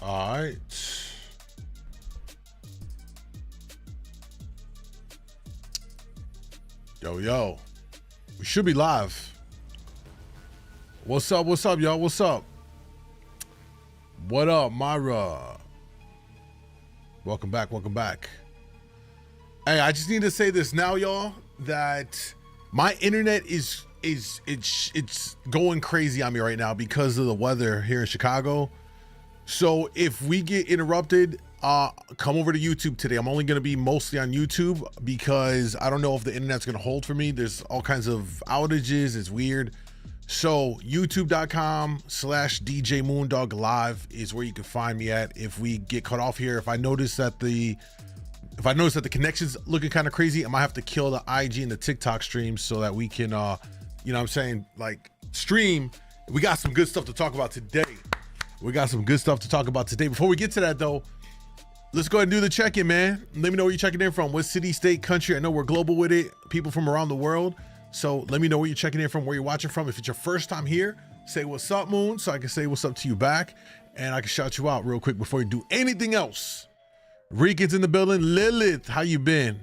All right. Yo. We should be live. What's up, y'all? What's up? What up, Myra? Welcome back. Hey, I just need to say this now, y'all, that my internet it's going crazy on me right now because of the weather here in Chicago. So if we get interrupted, come over to YouTube today. I'm only going to be mostly on YouTube because I don't know if the internet's going to hold for me. There's all kinds of outages. It's weird. So youtube.com/djmoondawglive is where you can find me at. If we get cut off here, if I notice that the connection's looking kind of crazy, I might have to kill the IG and the TikTok streams so that we can, you know what I'm saying, like stream. We got some good stuff to talk about today. Before we get to that though, let's go ahead and do the check-in, man. Let me know where you're checking in from. What city, state, country. I know we're global with it. People from around the world. So let me know where you're checking in from, where you're watching from. If it's your first time here, say what's up, Moon, so I can say what's up to you back. And I can shout you out real quick before you do anything else. Rican's in the building. Lilith, how you been?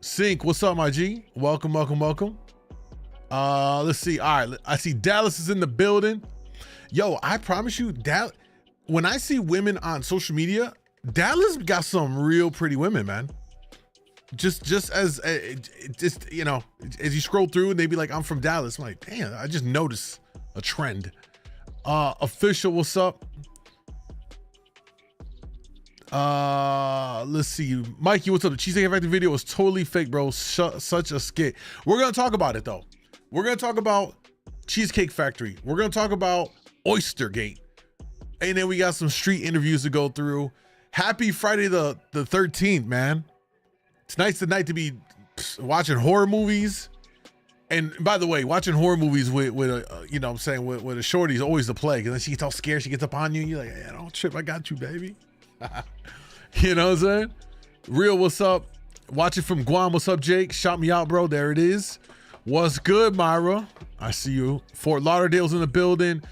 Sync, what's up, my G? Welcome. Let's see. All right, I see Dallas is in the building. Yo, I promise you, when I see women on social media, Dallas got some real pretty women, man. Just you know, as you scroll through and they be like, I'm from Dallas. I'm like, damn, I just noticed a trend. Official, what's up? Let's see. Mikey, what's up? The Cheesecake Factory video was totally fake, bro. Such a skit. We're going to talk about it, though. We're going to talk about Cheesecake Factory. We're going to talk about Oyster Gate. And then we got some street interviews to go through. Happy Friday the 13th, man. Tonight's the night to be watching horror movies. And by the way, watching horror movies with a, you know what I'm saying, with a shorty is always the play. Because then she gets all scared. She gets up on you. And you're like, hey, don't trip. I got you, baby. You know what I'm saying? Real, what's up? Watching from Guam. What's up, Jake? Shout me out, bro. There it is. What's good, Myra? I see you. Fort Lauderdale's in the building.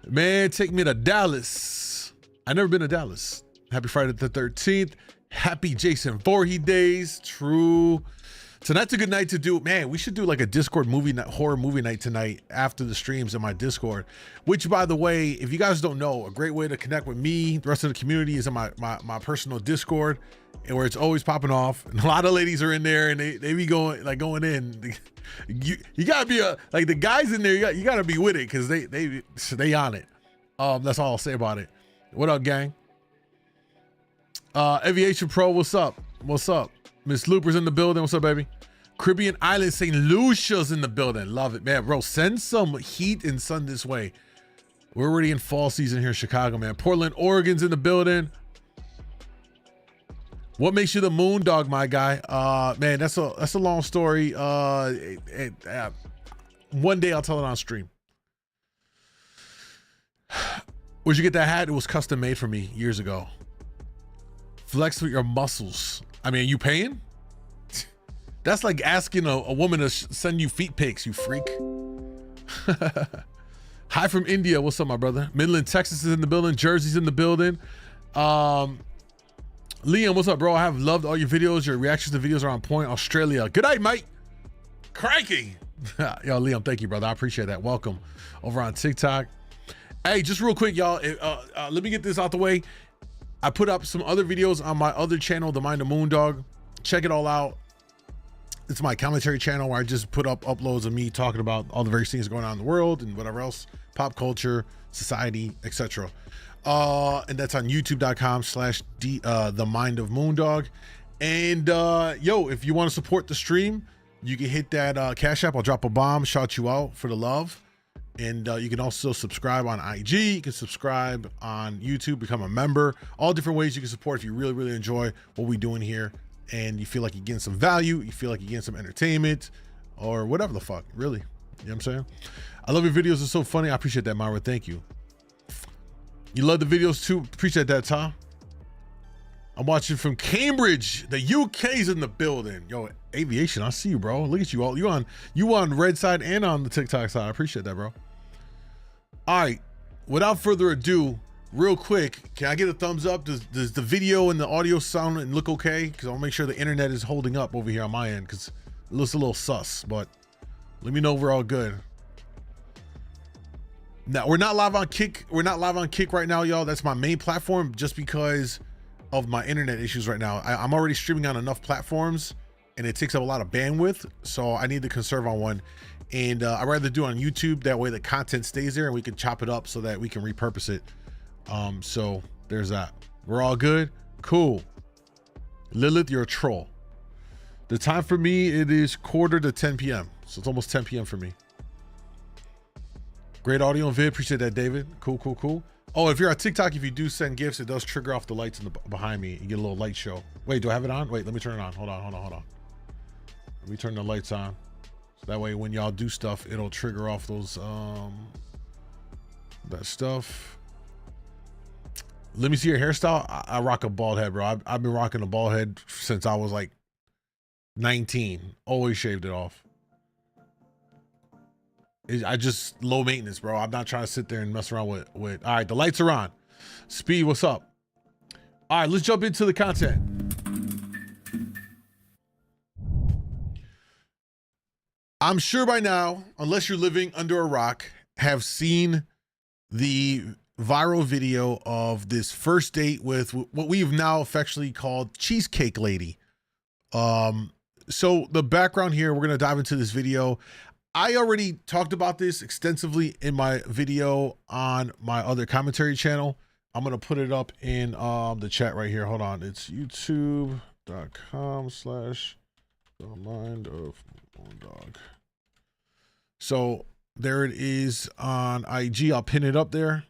Man, take me to Dallas. I've never been to Dallas. Happy Friday the 13th. Happy Jason Voorhees days. True. Tonight's a good night to do. Man, we should do like a Discord movie night, horror movie night tonight after the streams in my Discord. Which, by the way, if you guys don't know, a great way to connect with me, the rest of the community, is in my personal Discord, and where it's always popping off. And a lot of ladies are in there, and they be going in. You gotta be like the guys in there. You gotta be with it because they on it. That's all I'll say about it. What up, gang? Aviation Pro, what's up? Miss Looper's in the building. What's up, baby? Caribbean Island, St. Lucia's in the building. Love it, man. Bro, send some heat and sun this way. We're already in fall season here in Chicago, man. Portland, Oregon's in the building. What makes you the MoonDawg, my guy? Man, that's a long story. One day I'll tell it on stream. Where'd you get that hat? It was custom made for me years ago. Flex with your muscles. I mean, are you paying? That's like asking a woman to send you feet pics, you freak. Hi from India. What's up, my brother? Midland, Texas is in the building. Jersey's in the building. Liam, what's up, bro? I have loved all your videos. Your reactions to videos are on point. Australia. Good night, mate. Cranky. Yo, Liam, thank you, brother. I appreciate that. Welcome over on TikTok. Hey, just real quick, y'all. Let me get this out the way. I put up some other videos on my other channel, The Mind of MoonDawg. Check it all out. It's my commentary channel where I just put up uploads of me talking about all the various things going on in the world and whatever else, pop culture, society, etc. And that's on youtube.com/The Mind of MoonDawg. And yo, if you want to support the stream, you can hit that Cash App. I'll drop a bomb, shout you out for the love. And you can also subscribe on IG. You can subscribe on YouTube, become a member. All different ways you can support if you really, really enjoy what we're doing here and you feel like you're getting some value, you feel like you're getting some entertainment or whatever the fuck, really. You know what I'm saying? I love your videos. They're so funny. I appreciate that, Myra. Thank you. You love the videos too. Appreciate that, Tom. I'm watching from Cambridge. The UK's in the building. Yo, aviation, I see you, bro. Look at you all. You on red side and on the TikTok side. I appreciate that, bro. All right, without further ado, real quick, can I get a thumbs up? Does the video and the audio sound and look okay? Because I'll make sure the internet is holding up over here on my end, because it looks a little sus, but let me know we're all good. Now, we're not live on Kick. We're not live on Kick right now, y'all. That's my main platform, just because of my internet issues right now. I'm already streaming on enough platforms, and it takes up a lot of bandwidth, so I need to conserve on one. And I'd rather do it on YouTube. That way the content stays there and we can chop it up so that we can repurpose it. So there's that. We're all good. Cool. Lilith, you're a troll. The time for me, it is 9:45 p.m. So it's almost 10 p.m. for me. Great audio and vid. Appreciate that, David. Cool, cool, cool. Oh, if you're on TikTok, if you do send gifts, it does trigger off the lights in the behind me. You get a little light show. Wait, do I have it on? Wait, let me turn it on. Hold on. Let me turn the lights on. So that way when y'all do stuff, it'll trigger off those that stuff. Let me see your hairstyle. I rock a bald head, bro. I've been rocking a bald head since I was like 19. Always shaved it off. I just low maintenance, bro. I'm not trying to sit there and mess around with. All right, the lights are on. Speed, what's up? All right, let's jump into the content. I'm sure by now, unless you're living under a rock, have seen the viral video of this first date with what we've now affectionately called Cheesecake Lady. So the background here, we're gonna dive into this video. I already talked about this extensively in my video on my other commentary channel. I'm gonna put it up in the chat right here. Hold on, it's youtube.com/themindofmoondawg. So there it is on IG. I'll pin it up there.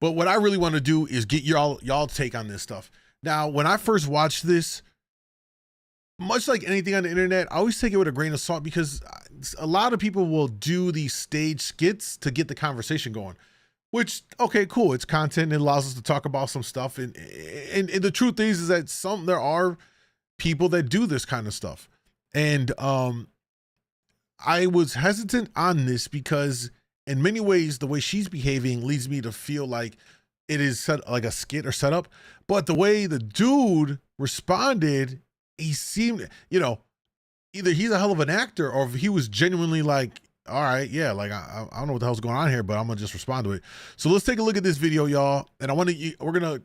But what I really want to do is get y'all take on this stuff. Now, when I first watched this, much like anything on the internet, I always take it with a grain of salt, because a lot of people will do these stage skits to get the conversation going, which, okay, cool. It's content. It allows us to talk about some stuff. And the truth is that there are people that do this kind of stuff. And I was hesitant on this because in many ways, the way she's behaving leads me to feel like it is like a skit or setup. But the way the dude responded, he seemed, either he's a hell of an actor, or if he was genuinely like, all right, yeah, like I don't know what the hell's going on here, but I'm gonna just respond to it. So let's take a look at this video, y'all. And we're gonna,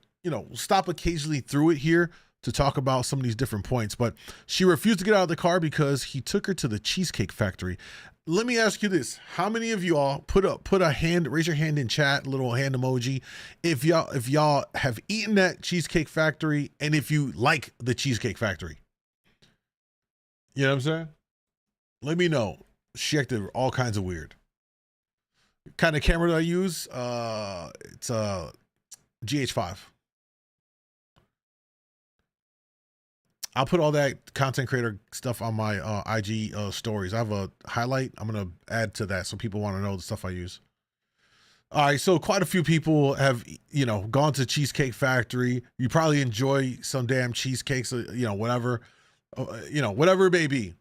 stop occasionally through it here to talk about some of these different points. But she refused to get out of the car because he took her to the Cheesecake Factory. Let me ask you this. How many of y'all put a hand, raise your hand in chat, little hand emoji, if y'all have eaten at Cheesecake Factory, and if you like the Cheesecake Factory? You know what I'm saying? Let me know. She acted all kinds of weird. Kind of camera that I use, it's a GH5. I'll put all that content creator stuff on my IG stories. I have a highlight. I'm going to add to that so people want to know the stuff I use. All right, so quite a few people have, gone to Cheesecake Factory. You probably enjoy some damn cheesecakes, whatever, whatever it may be.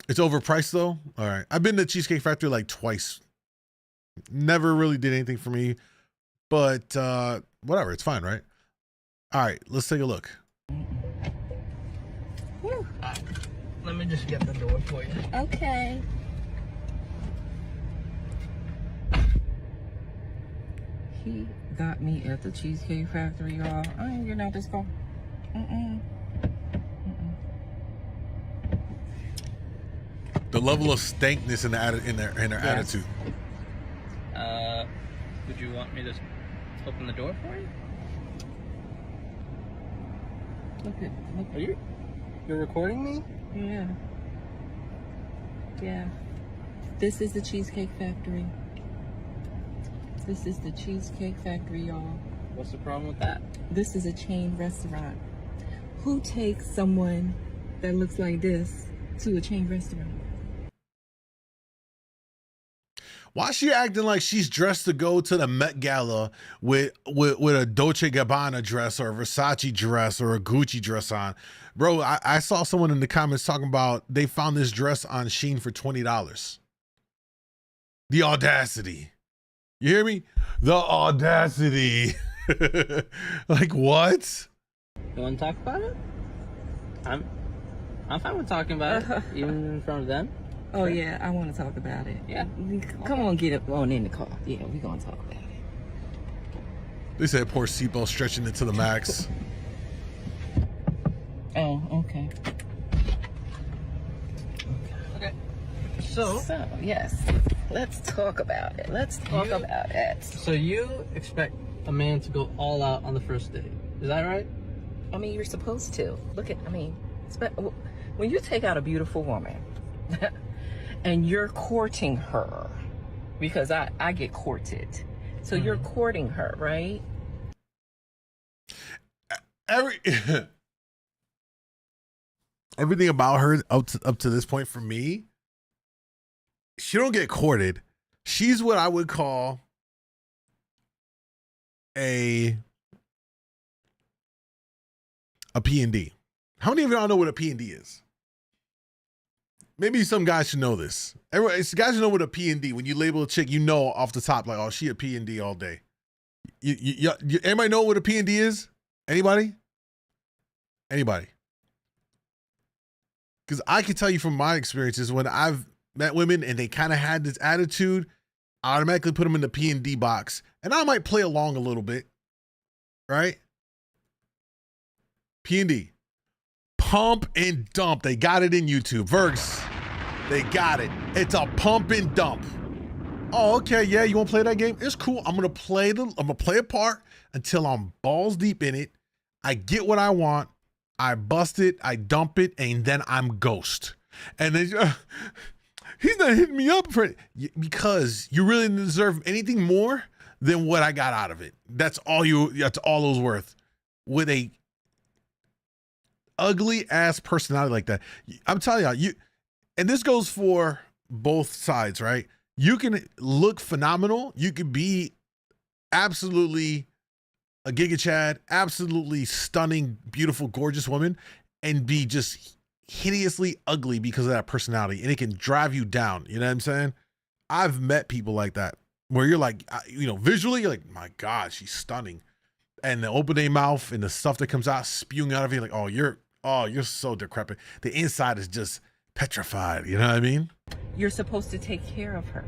It's overpriced though. All right, I've been to Cheesecake Factory like twice. Never really did anything for me, but whatever, it's fine, right? All right, let's take a look. Let me just get the door for you. Okay. He got me at the Cheesecake Factory, y'all. I ain't getting out this car. The level of stankness in their attitude. Would you want me to open the door for you? Look. You're recording me? Yeah. Yeah. This is the Cheesecake Factory. This is the Cheesecake Factory, y'all. What's the problem with that? This is a chain restaurant. Who takes someone that looks like this to a chain restaurant? Why is she acting like she's dressed to go to the Met Gala with a Dolce Gabbana dress or a Versace dress or a Gucci dress on? Bro, I saw someone in the comments talking about they found this dress on Shein for $20. The audacity. You hear me? The audacity. Like what? You want to talk about it? I'm fine with talking about it, even in front of them. Oh yeah, I want to talk about it. Yeah. Come on, get up on in the car. Yeah, we gonna talk about it. They said poor seatbelt stretching it to the max. Oh, okay. Okay. So Yes, let's talk about it. Let's talk about it. So you expect a man to go all out on the first date? Is that right? I mean, you're supposed to. When you take out a beautiful woman and you're courting her, because I get courted. So you're courting her, right? Everything about her up to this point for me, she don't get courted. She's what I would call a P&D. How many of y'all know what a P&D is? Maybe some guys should know this. Everyone, guys should know what a P&D. When you label a chick, you know off the top, like, oh, she a P&D all day. Anybody know what a P&D is? Anybody? Anybody? Because I can tell you from my experiences, when I've met women and they kind of had this attitude, I automatically put them in the P&D box. And I might play along a little bit, right? P&D. Pump and dump. They got it in YouTube. Vergs, they got it. It's a pump and dump. Oh, okay, yeah, you want to play that game? It's cool. I'm gonna play a part until I'm balls deep in it. I get what I want. I bust it. I dump it, and then I'm ghost. And then he's not hitting me up for it because you really didn't deserve anything more than what I got out of it. That's all those worth. With a ugly ass personality like that, I'm telling you, and this goes for both sides, right? You can look phenomenal. You could be absolutely a Giga Chad, absolutely stunning, beautiful, gorgeous woman, and be just hideously ugly because of that personality, and it can drive you down. You know what I'm saying? I've met people like that where you're like, visually, you're like, my God, she's stunning, and the open their mouth and the stuff that comes out spewing out of you, like, oh, you're so decrepit. The inside is just petrified. You know what I mean? You're supposed to take care of her.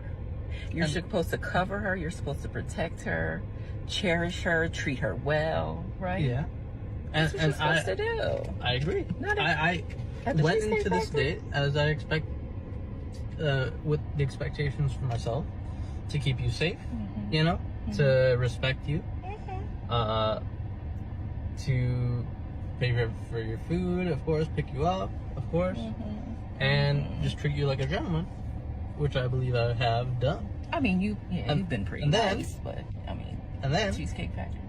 You're supposed to cover her. You're supposed to protect her, cherish her, treat her well, right? Yeah. That's what you're supposed to do. I agree. I went into this date as I expect, with the expectations for myself, to keep you safe, to respect you, to pay for your food, of course, pick you up, of course, and just treat you like a gentleman, which I believe I have done. I mean, you've been pretty nice, but I mean, and then Cheesecake Factory.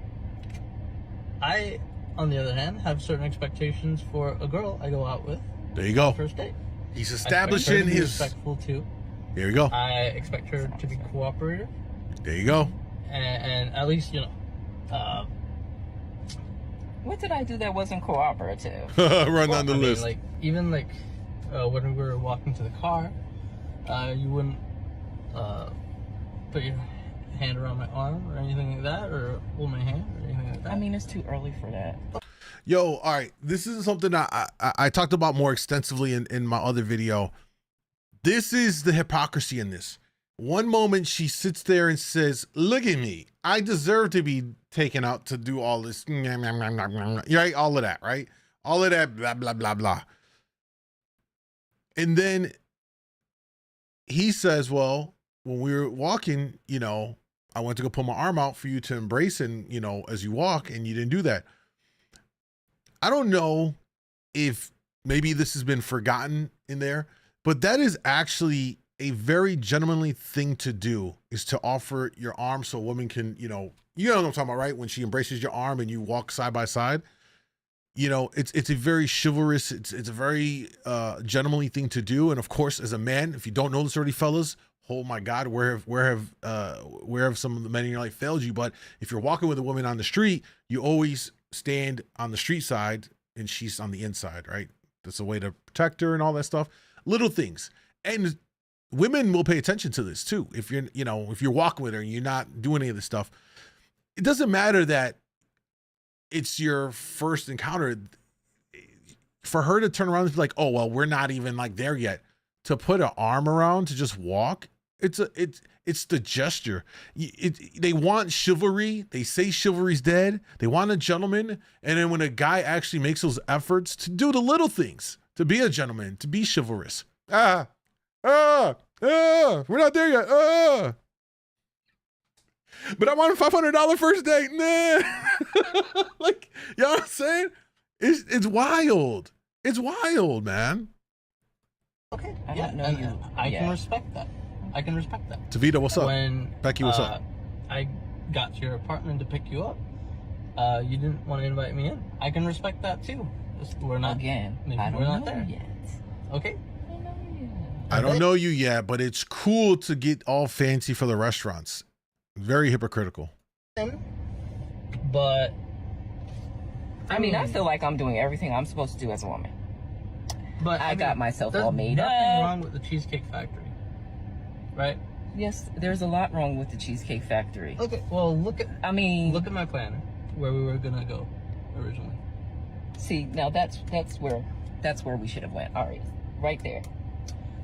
I, on the other hand, have certain expectations for a girl I go out with. There you go. First date. He's establishing his respectful too. There you go. I expect her to be cooperative. There you go. And at least what did I do that wasn't cooperative? Run down the list. Even when we were walking to the car, you wouldn't put your hand around my arm or anything like that, or hold my hand or anything like that. I mean, it's too early for that. Yo, all right. This is something that I talked about more extensively in my other video. This is the hypocrisy in this. One moment she sits there and says, look at me. I deserve to be taken out to do all this. Right? All of that, right? All of that, blah, blah, blah, blah. And then he says, well, when we were walking, I went to go put my arm out for you to embrace and, as you walk, and you didn't do that. I don't know if maybe this has been forgotten in there, but that is actually a very gentlemanly thing to do, is to offer your arm so a woman can, you know what I'm talking about, right? When she embraces your arm and you walk side by side, it's a very chivalrous, it's a very gentlemanly thing to do. And of course, as a man, if you don't know this already, fellas, oh my God, where have some of the men in your life failed you? But if you're walking with a woman on the street, you always stand on the street side and she's on the inside, right? That's a way to protect her and all that stuff. Little things. And women will pay attention to this too. If you're walking with her and you're not doing any of this stuff, it doesn't matter that it's your first encounter. For her to turn around and be like, oh, well, we're not even like there yet. To put an arm around, to just walk, it's the gesture. They want chivalry. They say chivalry's dead. They want a gentleman. And then when a guy actually makes those efforts to do the little things, to be a gentleman, to be chivalrous. We're not there yet. But I want a $500 first date. Nah. Like, you know what I'm saying? It's wild. It's wild, man. Okay. I Yeah, don't know and you. I Yeah. can respect that. I can respect that. Tavita, what's up? When Becky, what's up? I got to your apartment to pick you up, you didn't want to invite me in. I can respect that too. We're not Again, maybe I don't we're know not there yet. Okay. I don't know yet. I don't know you yet, but it's cool to get all fancy for the restaurants. Very hypocritical. But I mean, I feel like I'm doing everything I'm supposed to do as a woman. But I got myself there's all made nothing up. wrong with the Cheesecake Factory, right? Yes, there's a lot wrong with the Cheesecake Factory. Okay. Well, look at my planner where we were gonna go originally. See, now that's where we should have went. All right there.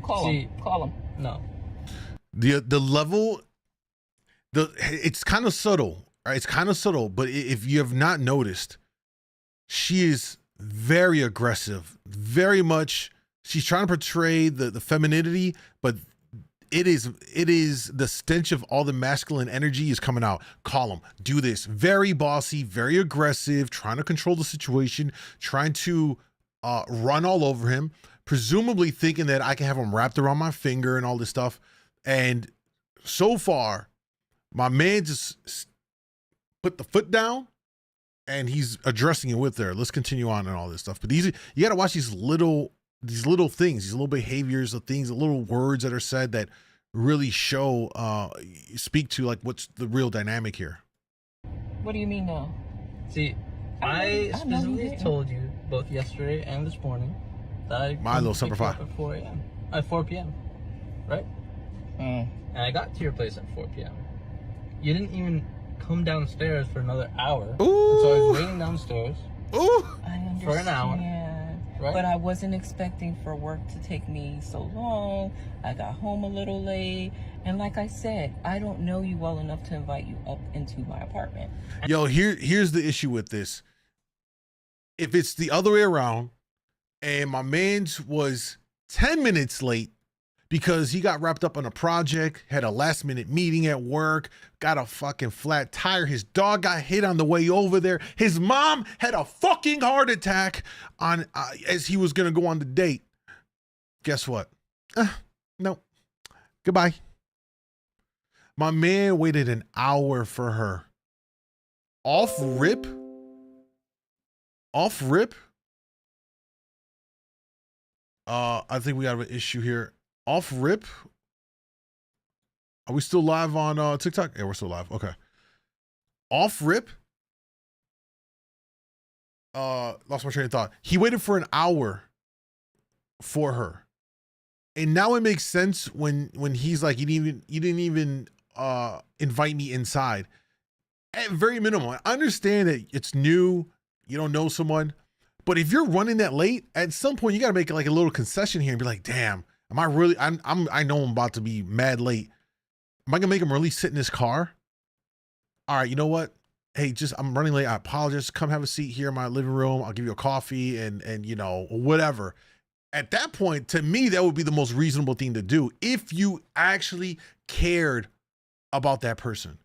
Call him. No. The level, it's kind of subtle. Right? It's kind of subtle, but if you have not noticed, she is very aggressive, very much. She's trying to portray the femininity, but it is the stench of all the masculine energy is coming out. Call him, do this. Very bossy, very aggressive, trying to control the situation, trying to run all over him, presumably thinking that I can have him wrapped around my finger and all this stuff. And so far, my man just put the foot down and he's addressing it with her. Let's continue on and all this stuff. But you got to watch these little things, these little behaviors, the things, the little words that are said that really show, speak to like what's the real dynamic here. What do you mean now? See, I specifically told you both yesterday and this morning that I Milo, Semper Fi. at 4 a.m. At 4 p.m. Right? And I got to your place at 4 p.m. You didn't even come downstairs for another hour. Ooh. So I was waiting downstairs. Ooh. I understand. For an hour. Right? But I wasn't expecting for work to take me so long. I got home a little late. And like I said, I don't know you well enough to invite you up into my apartment. Yo, here's the issue with this. If it's the other way around and my man's was 10 minutes late because he got wrapped up on a project, had a last minute meeting at work, got a fucking flat tire, his dog got hit on the way over there, his mom had a fucking heart attack on as he was gonna go on the date. Guess what? No. Goodbye. My man waited an hour for her. Off rip. I think we have an issue here. Off rip. Are we still live on TikTok? Yeah, we're still live. Okay. Off rip. Lost my train of thought. He waited for an hour for her. And now it makes sense when he's like, you didn't even invite me inside. At very minimum, I understand that it's new, you don't know someone, but if you're running that late, at some point you got to make like a little concession here and be like, damn, am I really? I know I'm about to be mad late. Am I gonna make him really sit in his car? All right, you know what? Hey, I'm running late. I apologize. Come have a seat here in my living room. I'll give you a coffee and you know, whatever. At that point, to me, that would be the most reasonable thing to do if you actually cared about that person.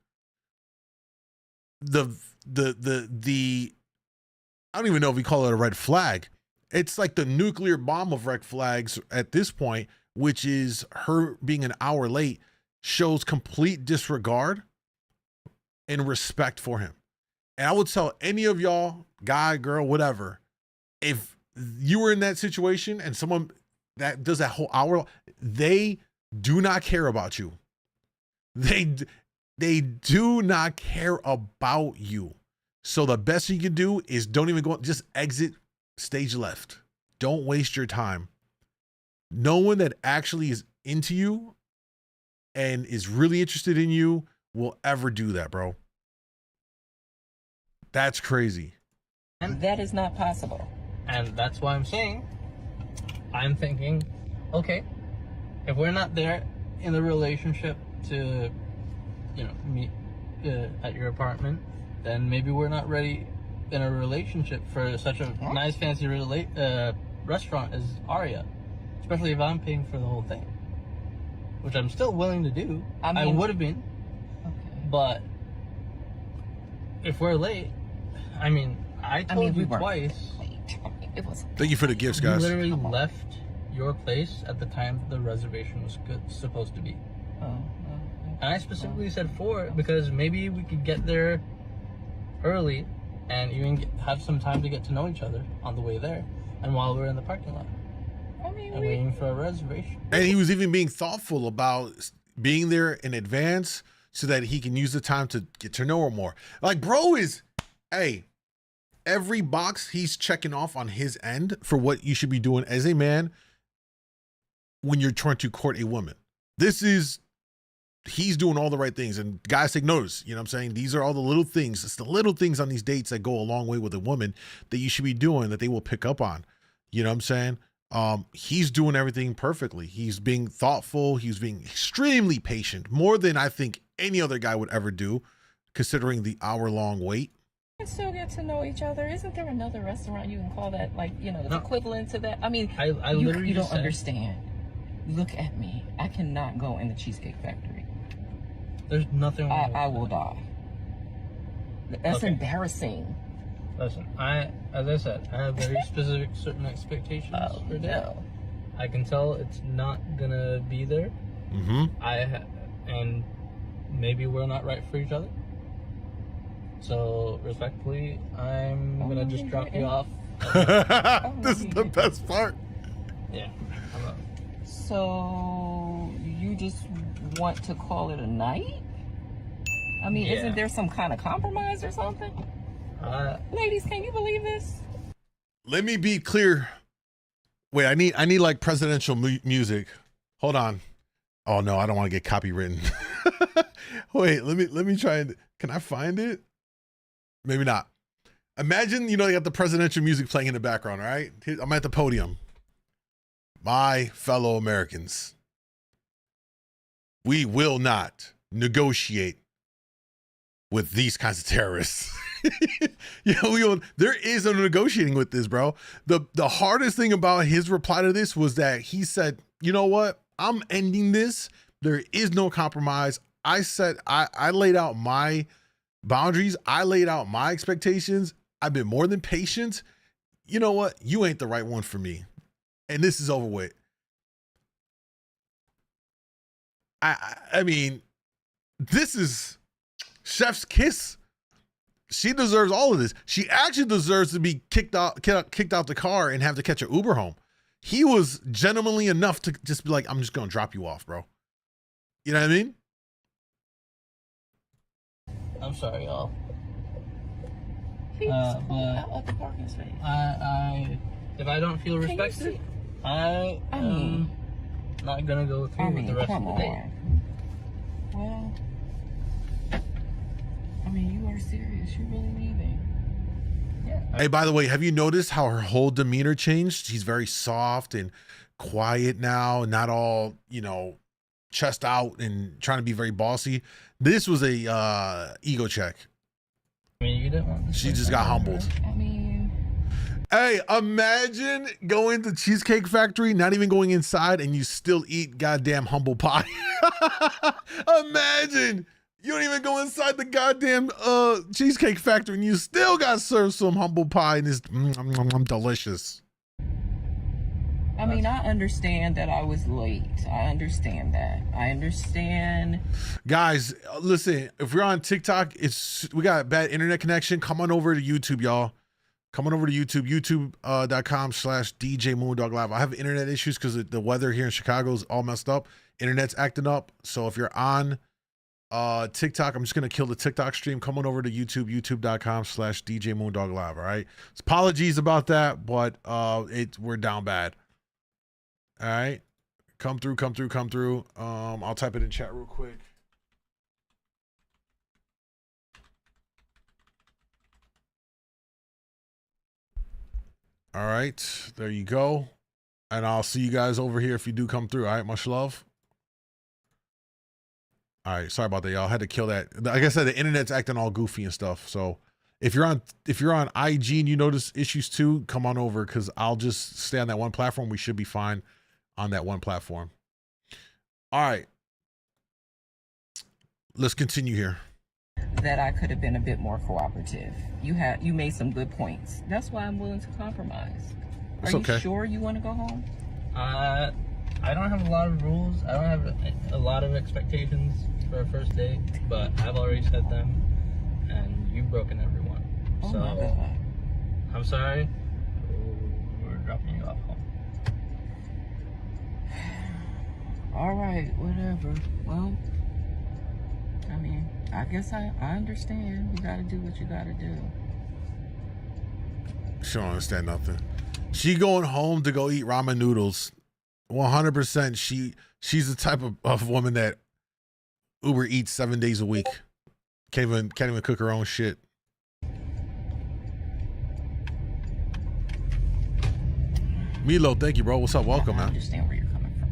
The I don't even know if we call it a red flag. It's like the nuclear bomb of red flags at this point, which is her being an hour late shows complete disregard and respect for him. And I would tell any of y'all, guy, girl, whatever, if you were in that situation and someone that does that whole hour, they do not care about you. They do not care about you. So the best you can do is don't even go, just exit stage left. Don't waste your time. No one that actually is into you and is really interested in you will ever do that, bro. That's crazy. And That is not possible. And that's why I'm saying, I'm thinking, okay, if we're not there in the relationship to, you know, meet at your apartment, then maybe we're not ready in a relationship for such a nice fancy restaurant as Aria, especially if I'm paying for the whole thing, which I'm still willing to do. I would have been, but if we're late, I mean, I told you twice. It was. Thank you for the gifts, You guys. literally left your place at the time the reservation was supposed to be. And I specifically said 4 because maybe we could get there early and even have some time to get to know each other on the way there and while we're in the parking lot. I mean, And waiting for a reservation. And he was even being thoughtful about being there in advance so that he can use the time to get to know her more. Like, bro is, hey, every box he's checking off on his end for what you should be doing as a man when you're trying to court a woman. He's doing all the right things, and guys take notice. You know what I'm saying? These are all the little things. It's the little things on these dates that go a long way with a woman that you should be doing that they will pick up on. You know what I'm saying? He's doing everything perfectly. He's being thoughtful. He's being extremely patient, more than I think any other guy would ever do, considering the hour-long wait. We can still get to know each other. Isn't there another restaurant you can call that, like, you know, the equivalent to that? I mean, I literally you don't said, understand. Look at me. I cannot go in the Cheesecake Factory. There's nothing wrong with I will die. That's Okay. embarrassing. Listen, as I said, I have very specific certain expectations for that. No. I can tell it's not gonna be there. Mm-hmm. And maybe we're not right for each other. So respectfully, I'm gonna just drop you off. This is the best part. Yeah. I'm up. So you just want to call it a night? I mean, Yeah. isn't there some kind of compromise or something? Ladies, can you believe this? Let me be clear. Wait, I need like presidential music. Hold on. Oh no, I don't want to get copywritten. Wait, let me try and can I find it? Maybe not. Imagine, you know, you got the presidential music playing in the background, right? I'm at the podium. My fellow Americans, we will not negotiate with these kinds of terrorists. There is no negotiating with this, bro. The hardest thing about his reply to this was that he said, you know what? I'm ending this. There is no compromise. I said, I laid out my boundaries. I laid out my expectations. I've been more than patient. You know what? You ain't the right one for me. And this is over with. I mean, this is chef's kiss. She deserves all of this. She actually deserves to be kicked out the car and have to catch an Uber home. He was gentlemanly enough to just be like, I'm just going to drop you off, bro. You know what I mean? I'm sorry, y'all. He was But out of the parking space. if I don't feel respected, I am not gonna go through with the rest of the day. Well, I mean, you are serious. You're really leaving. Yeah. Hey, by the way, have you noticed how her whole demeanor changed? She's very soft and quiet now, not all, you know, chest out and trying to be very bossy. This was a ego check. I mean, you didn't want this. She just got humbled. I mean, Hey, imagine going to Cheesecake Factory, not even going inside, and you still eat goddamn humble pie. Imagine you don't even go inside the goddamn Cheesecake Factory, and you still got served some humble pie, and it's delicious. I mean, I understand that I was late. I understand that. I understand. Guys, listen, if we're on TikTok, we got a bad internet connection. Come on over to YouTube, y'all. Come on over to YouTube, youtube.com/djmoondawglive. I have internet issues because the weather here in Chicago is all messed up. Internet's acting up. So if you're on TikTok, I'm just going to kill the TikTok stream. Come on over to YouTube, youtube.com/djmoondawglive. All right. Apologies about that, but we're down bad. All right. Come through. I'll type it in chat real quick. All right, there you go. And I'll see you guys over here if you do come through. All right, much love. All right, sorry about that, y'all. Had to kill that. Like I said, the internet's acting all goofy and stuff. So if you're on IG and you notice issues too, come on over because I'll just stay on that one platform. We should be fine on that one platform. All right, let's continue here. That I could have been a bit more cooperative. You made some good points. That's why I'm willing to compromise. Are you sure you want to go home? I don't have a lot of rules. I don't have a lot of expectations for a first date, but I've already set them, and you've broken every one. Oh so, my God. I'm sorry. We're dropping you off home. All right, whatever. Well, I mean, I guess I understand. You gotta do what you gotta do. She don't understand nothing. She going home to go eat ramen noodles. 100%. She's the type of woman that Uber eats 7 days a week. Can't even cook her own shit. Milo, thank you, bro. What's up? Welcome, man. I understand where you're coming from.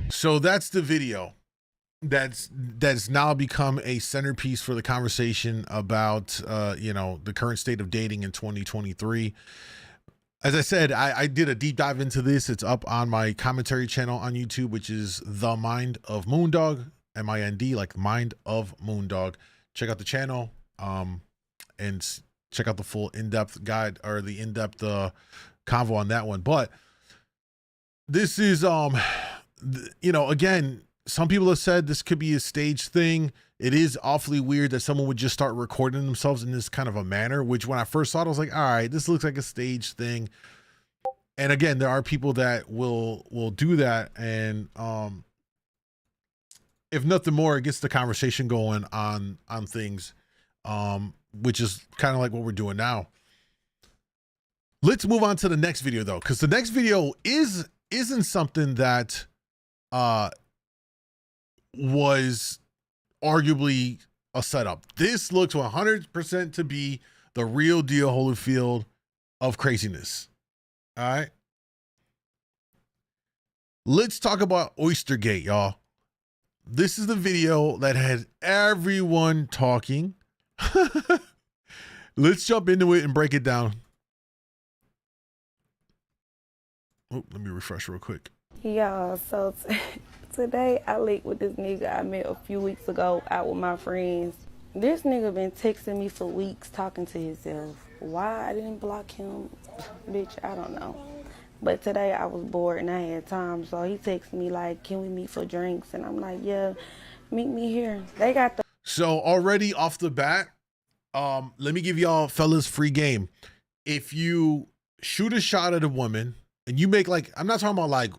So that's the video. That's now become a centerpiece for the conversation about the current state of dating in 2023. As I said, I did a deep dive into this. It's up on my commentary channel on YouTube, which is The Mind of MoonDawg, MIND, like Mind of MoonDawg. Check out the channel and check out the full in-depth guide or the in-depth convo on that one. But this is again, some people have said this could be a staged thing. It is awfully weird that someone would just start recording themselves in this kind of a manner, which when I first saw it, I was like, all right, this looks like a staged thing. And again, there are people that will do that. And if nothing more, it gets the conversation going on things, which is kind of like what we're doing now. Let's move on to the next video though, because the next video isn't something that was arguably a setup. This looks 100% to be the real deal Holyfield of craziness. All right. Let's talk about Oystergate, y'all. This is the video that had everyone talking. Let's jump into it and break it down. Oh, let me refresh real quick. Y'all, so today I linked with this nigga I met a few weeks ago out with my friends. This nigga been texting me for weeks talking to himself. Why I didn't block him, bitch, I don't know. But today I was bored and I had time, so he texted me like, can we meet for drinks? And I'm like, yeah, meet me here. They got the... So already off the bat, let me give y'all fellas free game. If you shoot a shot at a woman and you make like, I'm not talking about like,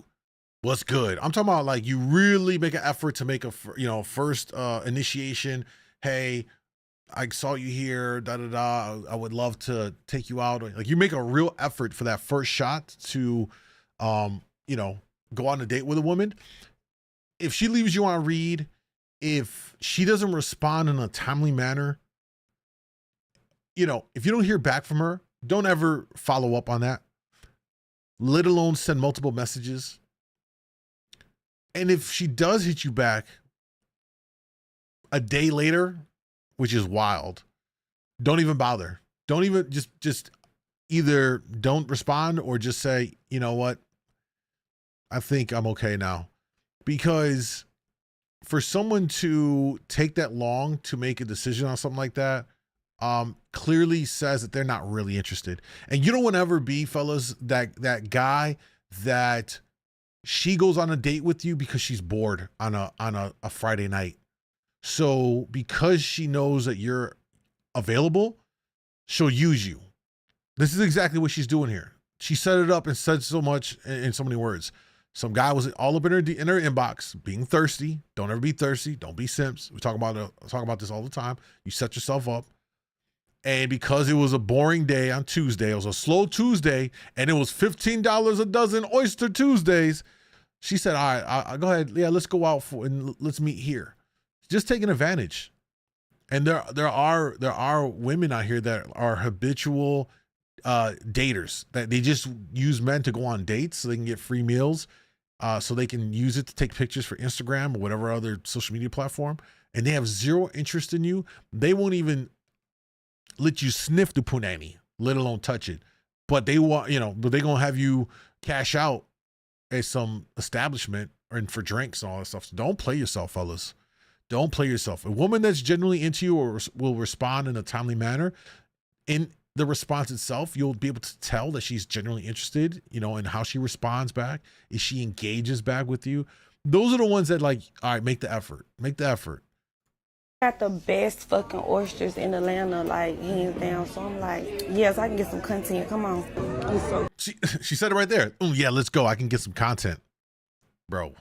what's good? I'm talking about like you really make an effort to make a first initiation. Hey, I saw you here, I would love to take you out. Like you make a real effort for that first shot to go on a date with a woman. If she leaves you on read, if she doesn't respond in a timely manner, if you don't hear back from her, don't ever follow up on that, let alone send multiple messages. And if she does hit you back a day later, which is wild, don't even bother. Don't even just either don't respond or just say, you know what? I think I'm okay now. Because for someone to take that long to make a decision on something like that, clearly says that they're not really interested. And you don't want to ever be, fellas, that guy that she goes on a date with you because she's bored on a Friday night. So because she knows that you're available, she'll use you. This is exactly what she's doing here. She set it up and said so much in so many words. Some guy was all up in her inbox being thirsty. Don't ever be thirsty. Don't be simps. We talk about this all the time. You set yourself up. And because it was a boring day on Tuesday, it was a slow Tuesday, and it was $15 a dozen Oyster Tuesdays, she said, all right, I'll go ahead. Yeah, let's go out and let's meet here. Just taking advantage. And there are women out here that are habitual daters, that they just use men to go on dates so they can get free meals, so they can use it to take pictures for Instagram or whatever other social media platform, and they have zero interest in you. They won't even let you sniff the punani, let alone touch it. But they want, but they gonna have you cash out at some establishment and for drinks and all that stuff. So don't play yourself, fellas. Don't play yourself. A woman that's genuinely into you or will respond in a timely manner, in the response itself, you'll be able to tell that she's genuinely interested, in how she responds back. If she engages back with you, those are the ones that all right, make the effort. Make the effort. Got the best fucking oysters in Atlanta, hands down. So I'm like, yes, I can get some content. Come on. She said it right there. Yeah, let's go. I can get some content, bro.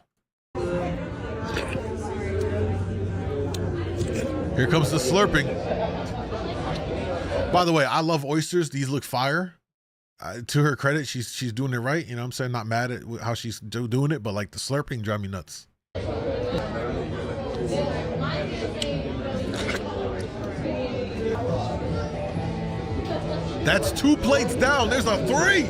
Here comes the slurping. By the way, I love oysters. These look fire. To her credit, she's doing it right. I'm saying, not mad at how she's doing it, but the slurping drive me nuts. That's 2 plates down. There's a 3.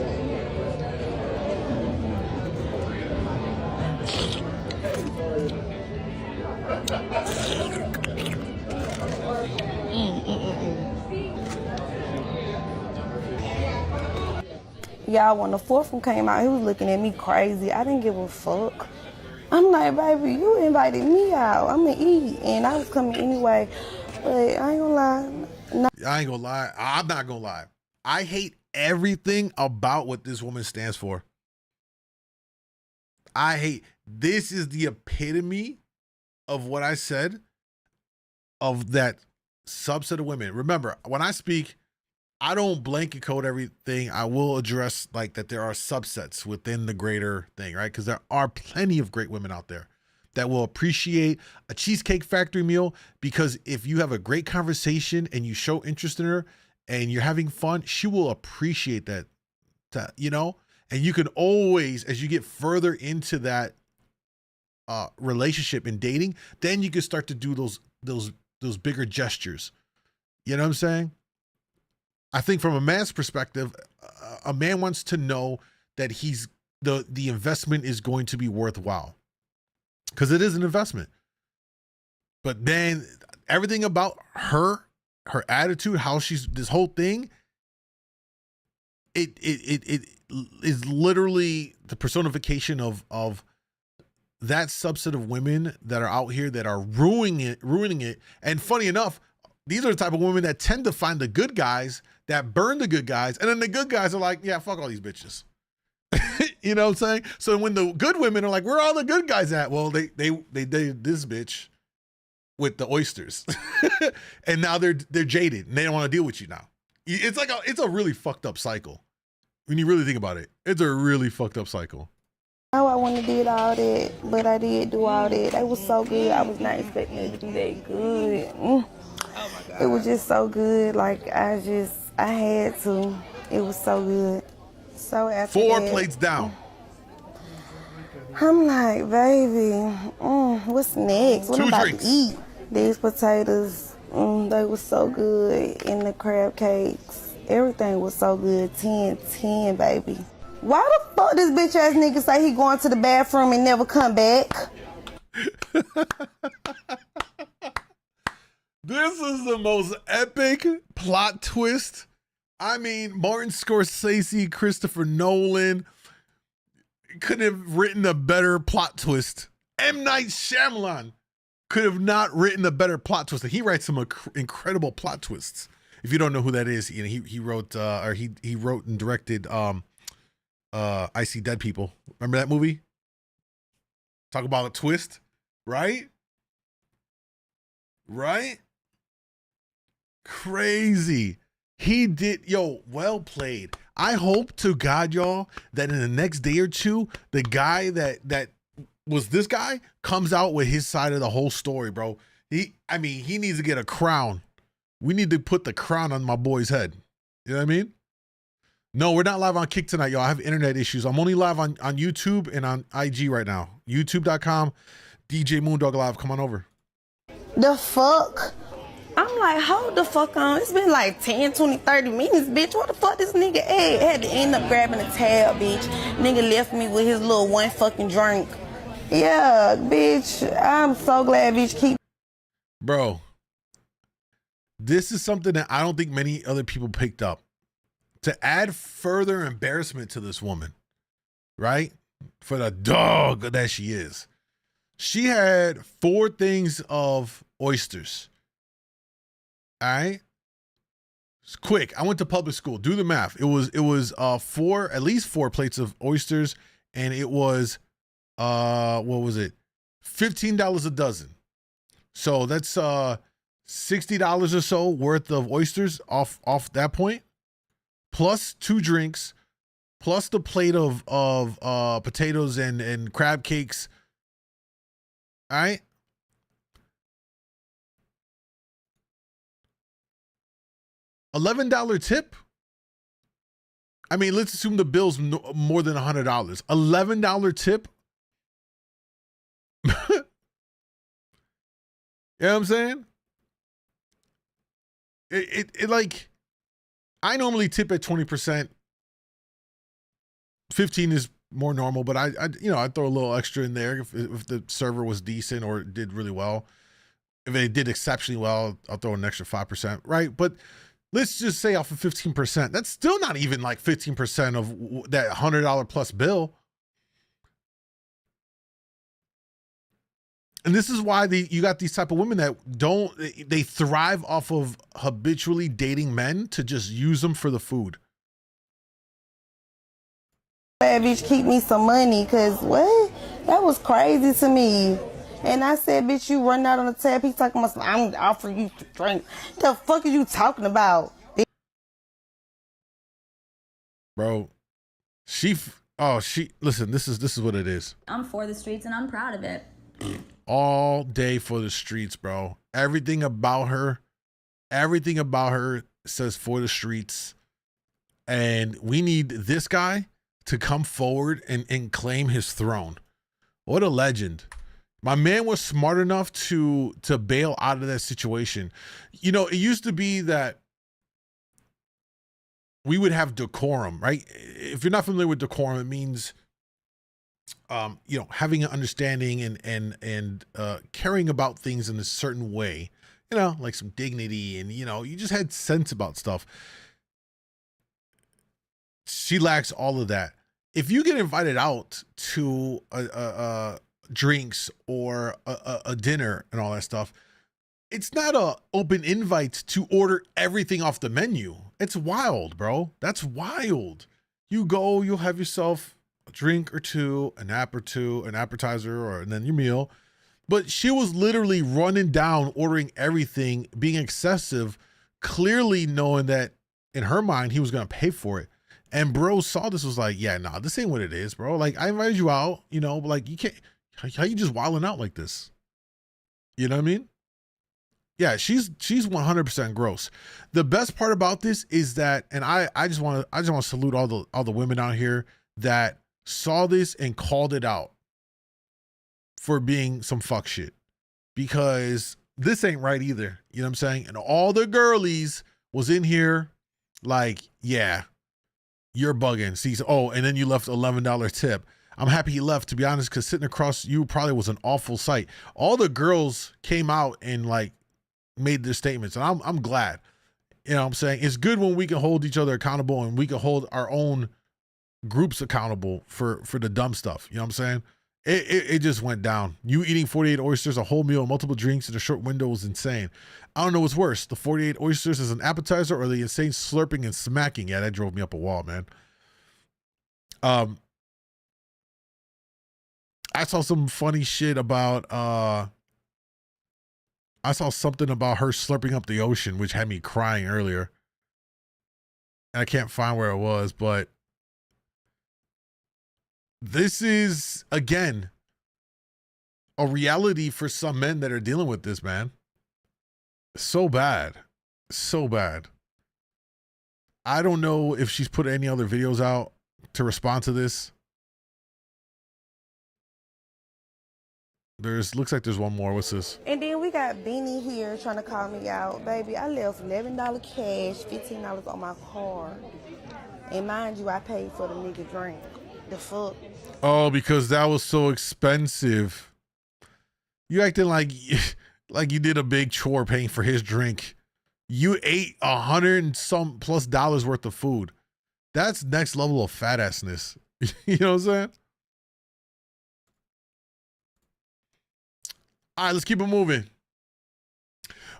Y'all, when the fourth one came out, he was looking at me crazy. I didn't give a fuck. I'm like, baby, you invited me out. I'm gonna eat, and I was coming anyway. But I ain't gonna lie. No. I ain't gonna lie. I'm not gonna lie. I hate everything about what this woman stands for. This is the epitome of what I said, of that subset of women. Remember, when I speak, I don't blanket code everything. I will address that there are subsets within the greater thing, right? Because there are plenty of great women out there that will appreciate a Cheesecake Factory meal, because if you have a great conversation and you show interest in her and you're having fun, she will appreciate that, and you can always, as you get further into that relationship and dating, then you can start to do those bigger gestures. You know what I'm saying? I think from a man's perspective, a man wants to know that the investment is going to be worthwhile, because it is an investment. But then everything about her attitude, how she's, this whole thing, it is literally the personification of that subset of women that are out here that are ruining it. And funny enough, these are the type of women that tend to find the good guys that burn the good guys, and then the good guys are like, yeah, fuck all these bitches. You know what I'm saying? So when the good women are like, where are all the good guys at? Well, they did this bitch with the oysters, and now they're jaded and they don't want to deal with you now. It's a really fucked up cycle. When you really think about it, it's a really fucked up cycle. I wouldn't have did all that, but I did do all that. It was so good. I was not expecting it to be that good. Oh my God. It was just so good. I had to. It was so good. So after 4 that, plates down. I'm like, baby, what's next? What 2 I'm about drinks. to eat? These potatoes, they were so good. And the crab cakes, everything was so good. 10, baby. Why the fuck this bitch ass nigga say he going to the bathroom and never come back? This is the most epic plot twist. I mean, Martin Scorsese, Christopher Nolan couldn't have written a better plot twist. M. Night Shyamalan could have not written a better plot twist. He writes some incredible plot twists. If you don't know who that is, he wrote he wrote and directed I See Dead People. Remember that movie? Talk about a twist, right? Right? Crazy. He did, well played. I hope to God, y'all, that in the next day or two, the guy that was this guy comes out with his side of the whole story, bro. He needs to get a crown. We need to put the crown on my boy's head. You know what I mean? No, we're not live on Kick tonight, y'all. I have internet issues. I'm only live on YouTube and on IG right now. YouTube.com, djmoondawglive. Come on over. The fuck? I'm like, hold the fuck on. It's been like 10, 20, 30 minutes, bitch. What the fuck this nigga at? Had to end up grabbing a tab, bitch. Nigga left me with his little one fucking drink. Yeah, bitch. I'm so glad, bitch. Keep. Bro, this is something that I don't think many other people picked up. To add further embarrassment to this woman, right? For the dog that she is. She had 4 things of oysters. All right? It's quick. I went to public school. Do the math. It was at least 4 plates of oysters, and it was what was it? $15 a dozen. So that's $60 or so worth of oysters off that point, plus 2 drinks, plus the plate of potatoes and crab cakes. All right. $11 tip. I mean, let's assume the bill's more than $100. $11 tip. You know what I'm saying? It like, I normally tip at 20%. 15 is more normal, but I throw a little extra in there if the server was decent or did really well. If it did exceptionally well, I'll throw an extra 5%, right? But let's just say off of 15%, that's still not even like 15% of that $100 plus bill. And this is why you got these type of women that they thrive off of habitually dating men to just use them for the food. Bad bitch, keep me some money, cause what? That was crazy to me. And I said, bitch, you run out on the tab. He talking about, I'm offering you to drink. The fuck are you talking about? Bro, listen, this is what it is. I'm for the streets and I'm proud of it. All day for the streets, bro. Everything about her says for the streets. And we need this guy to come forward and claim his throne. What a legend. My man was smart enough to bail out of that situation. You know, it used to be that we would have decorum, right? If you're not familiar with decorum, it means having an understanding and caring about things in a certain way, like some dignity, and you just had sense about stuff. She lacks all of that. If you get invited out to drinks or a dinner and all that stuff, it's not a open invite to order everything off the menu. It's wild, bro. That's wild. You go, you'll have yourself a drink or two, a nap or two, an appetizer, and then your meal. But she was literally running down, ordering everything, being excessive, clearly knowing that in her mind, he was going to pay for it. And bro saw this, was like, yeah, nah, this ain't what it is, bro. Like, I invited you out, but like, you can't, how you just wilding out like this? You know what I mean? Yeah, she's 100% gross. The best part about this is that, and I just want to salute all the women out here that saw this and called it out for being some fuck shit, because this ain't right either. You know what I'm saying? And all the girlies was in here like, yeah, you're bugging. See, and then you left $11 tip. I'm happy he left, to be honest, because sitting across you probably was an awful sight. All the girls came out and like made their statements, and I'm glad. You know what I'm saying? It's good when we can hold each other accountable and we can hold our own groups accountable for the dumb stuff. You know what I'm saying? It just went down. You eating 48 oysters, a whole meal, multiple drinks in a short window was insane. I don't know what's worse, the 48 oysters as an appetizer or the insane slurping and smacking. Yeah, that drove me up a wall, man. I saw some funny shit about I saw something about her slurping up the ocean, which had me crying earlier. And I can't find where it was, but this is, again, a reality for some men that are dealing with this, man. So bad. So bad. I don't know if she's put any other videos out to respond to this. Looks like there's one more. What's this? And then we got Beanie here trying to call me out. Baby, I left $11 cash, $15 on my card. And mind you, I paid for the nigga drink. The fuck? Oh, because that was so expensive. You acting like you did a big chore paying for his drink. You ate $100 and some plus worth of food. That's next level of fat assness. You know what I'm saying? All right, let's keep it moving.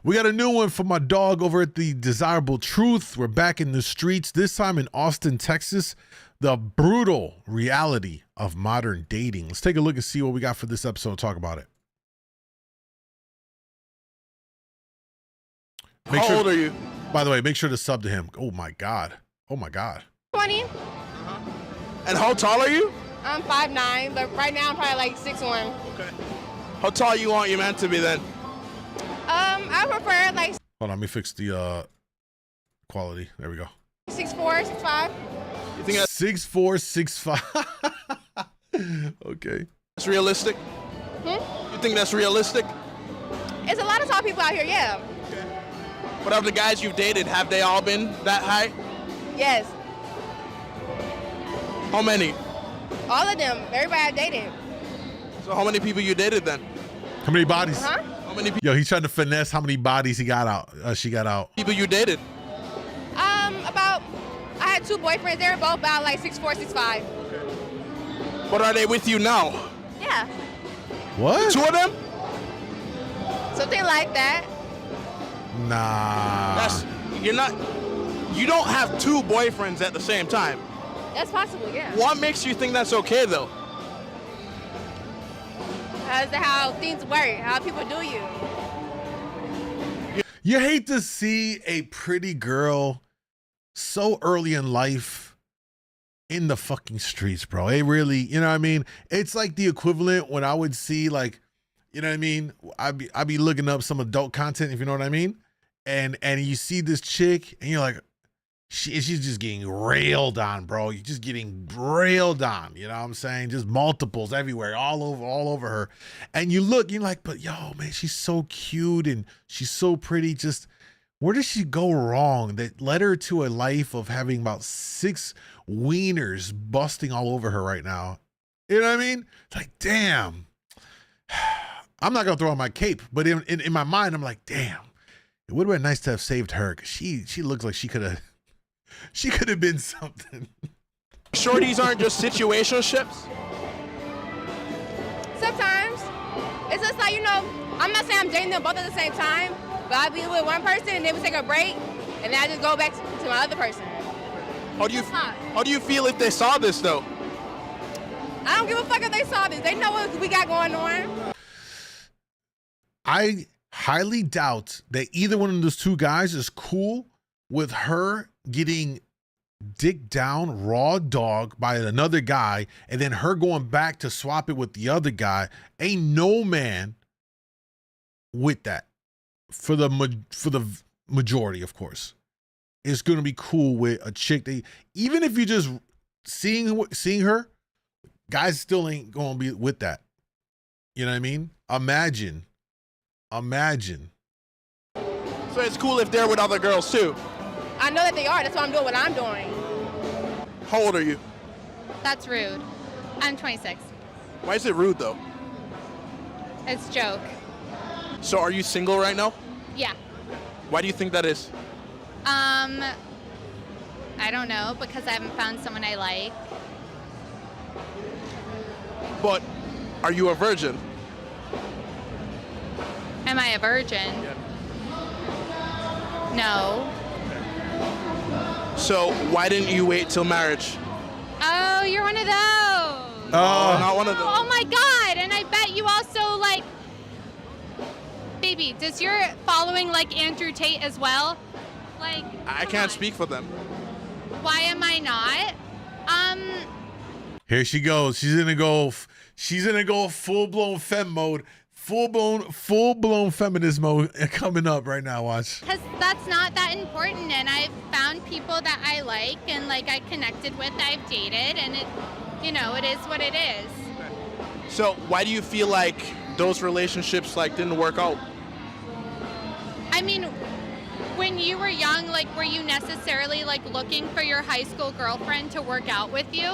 We got a new one from my dog over at the Desirable Truth. We're back in the streets, this time in Austin, Texas. The brutal reality of modern dating. Let's take a look and see what we got for this episode and talk about it. How old are you? By the way, make sure to sub to him. Oh my God. Oh my God. 20. And how tall are you? I'm 5'9", but right now I'm probably like 6'1". Okay. How tall you want your man to be then? I prefer like Hold on, let me fix the quality. There we go. 6'4", 6'5". You think 6'4", 6'5". Okay. that's realistic? You think that's realistic? It's a lot of tall people out here, yeah. What of the guys you've dated, have they all been that high? Yes, How many? all of them. Everybody I dated. So how many people you dated then? How many bodies? Huh? How many Yo, he's trying to finesse how many bodies he got out. She got out. people you dated? I had 2 boyfriends. They were both about like 6'4", 6'5". But are they with you now? Yeah, What? 2 of them? something like that. Nah. You don't have 2 boyfriends at the same time. That's possible, yeah. What makes you think that's okay though? That's how things work, how people do you. You hate to see a pretty girl so early in life in the fucking streets, bro. It really, you know what I mean? It's like the equivalent when I would see, like, you know what I mean? I'd be looking up some adult content, if you know what I mean? And you see this chick and you're like, she's just getting railed on, bro. You're just getting railed on, you know what I'm saying? Just multiples everywhere, all over her. And you look, you're like, but yo, man, she's so cute and she's so pretty. Just where did she go wrong that led her to a life of having about 6 wieners busting all over her right now? You know what I mean? It's like, damn. I'm not gonna throw on my cape, but in my mind, I'm like, damn, it would have been nice to have saved her, because she looks like she could have been something. Shorties aren't just situationships? Sometimes. It's just like, I'm not saying I'm dating them both at the same time, but I'll be with one person and then we take a break and then I just go back to my other person. How do you feel if they saw this though? I don't give a fuck if they saw this. They know what we got going on. I highly doubt that either one of those 2 guys is cool with her getting dick down raw dog by another guy and then her going back to swap it with the other guy. Ain't no man with that, for the majority, of course, is going to be cool with a chick that, even if you just seeing her, guys still ain't going to be with that. You know what I mean? Imagine. So it's cool if they're with other girls too? I know that they are. That's why I'm doing what I'm doing. How old are you? That's rude. I'm 26. Why is it rude though? It's joke. So are you single right now? Yeah. Why do you think that is? I don't know, because I haven't found someone I like. But are you a virgin? Am I a virgin? Yeah. No. So why didn't you wait till marriage? Oh, you're one of those. Oh, not one of those. Oh my God. And I bet you also like, baby, does your following like Andrew Tate as well? Like, I can't speak for them. Why am I not? Here she goes. She's gonna go full-blown fem mode. Full-blown feminist mode coming up right now. Watch. Because that's not that important, and I've found people that I like and like I connected with, I've dated, and it, it is what it is. So why do you feel like those relationships like didn't work out? I mean, when you were young, like, were you necessarily, like, looking for your high school girlfriend to work out with you?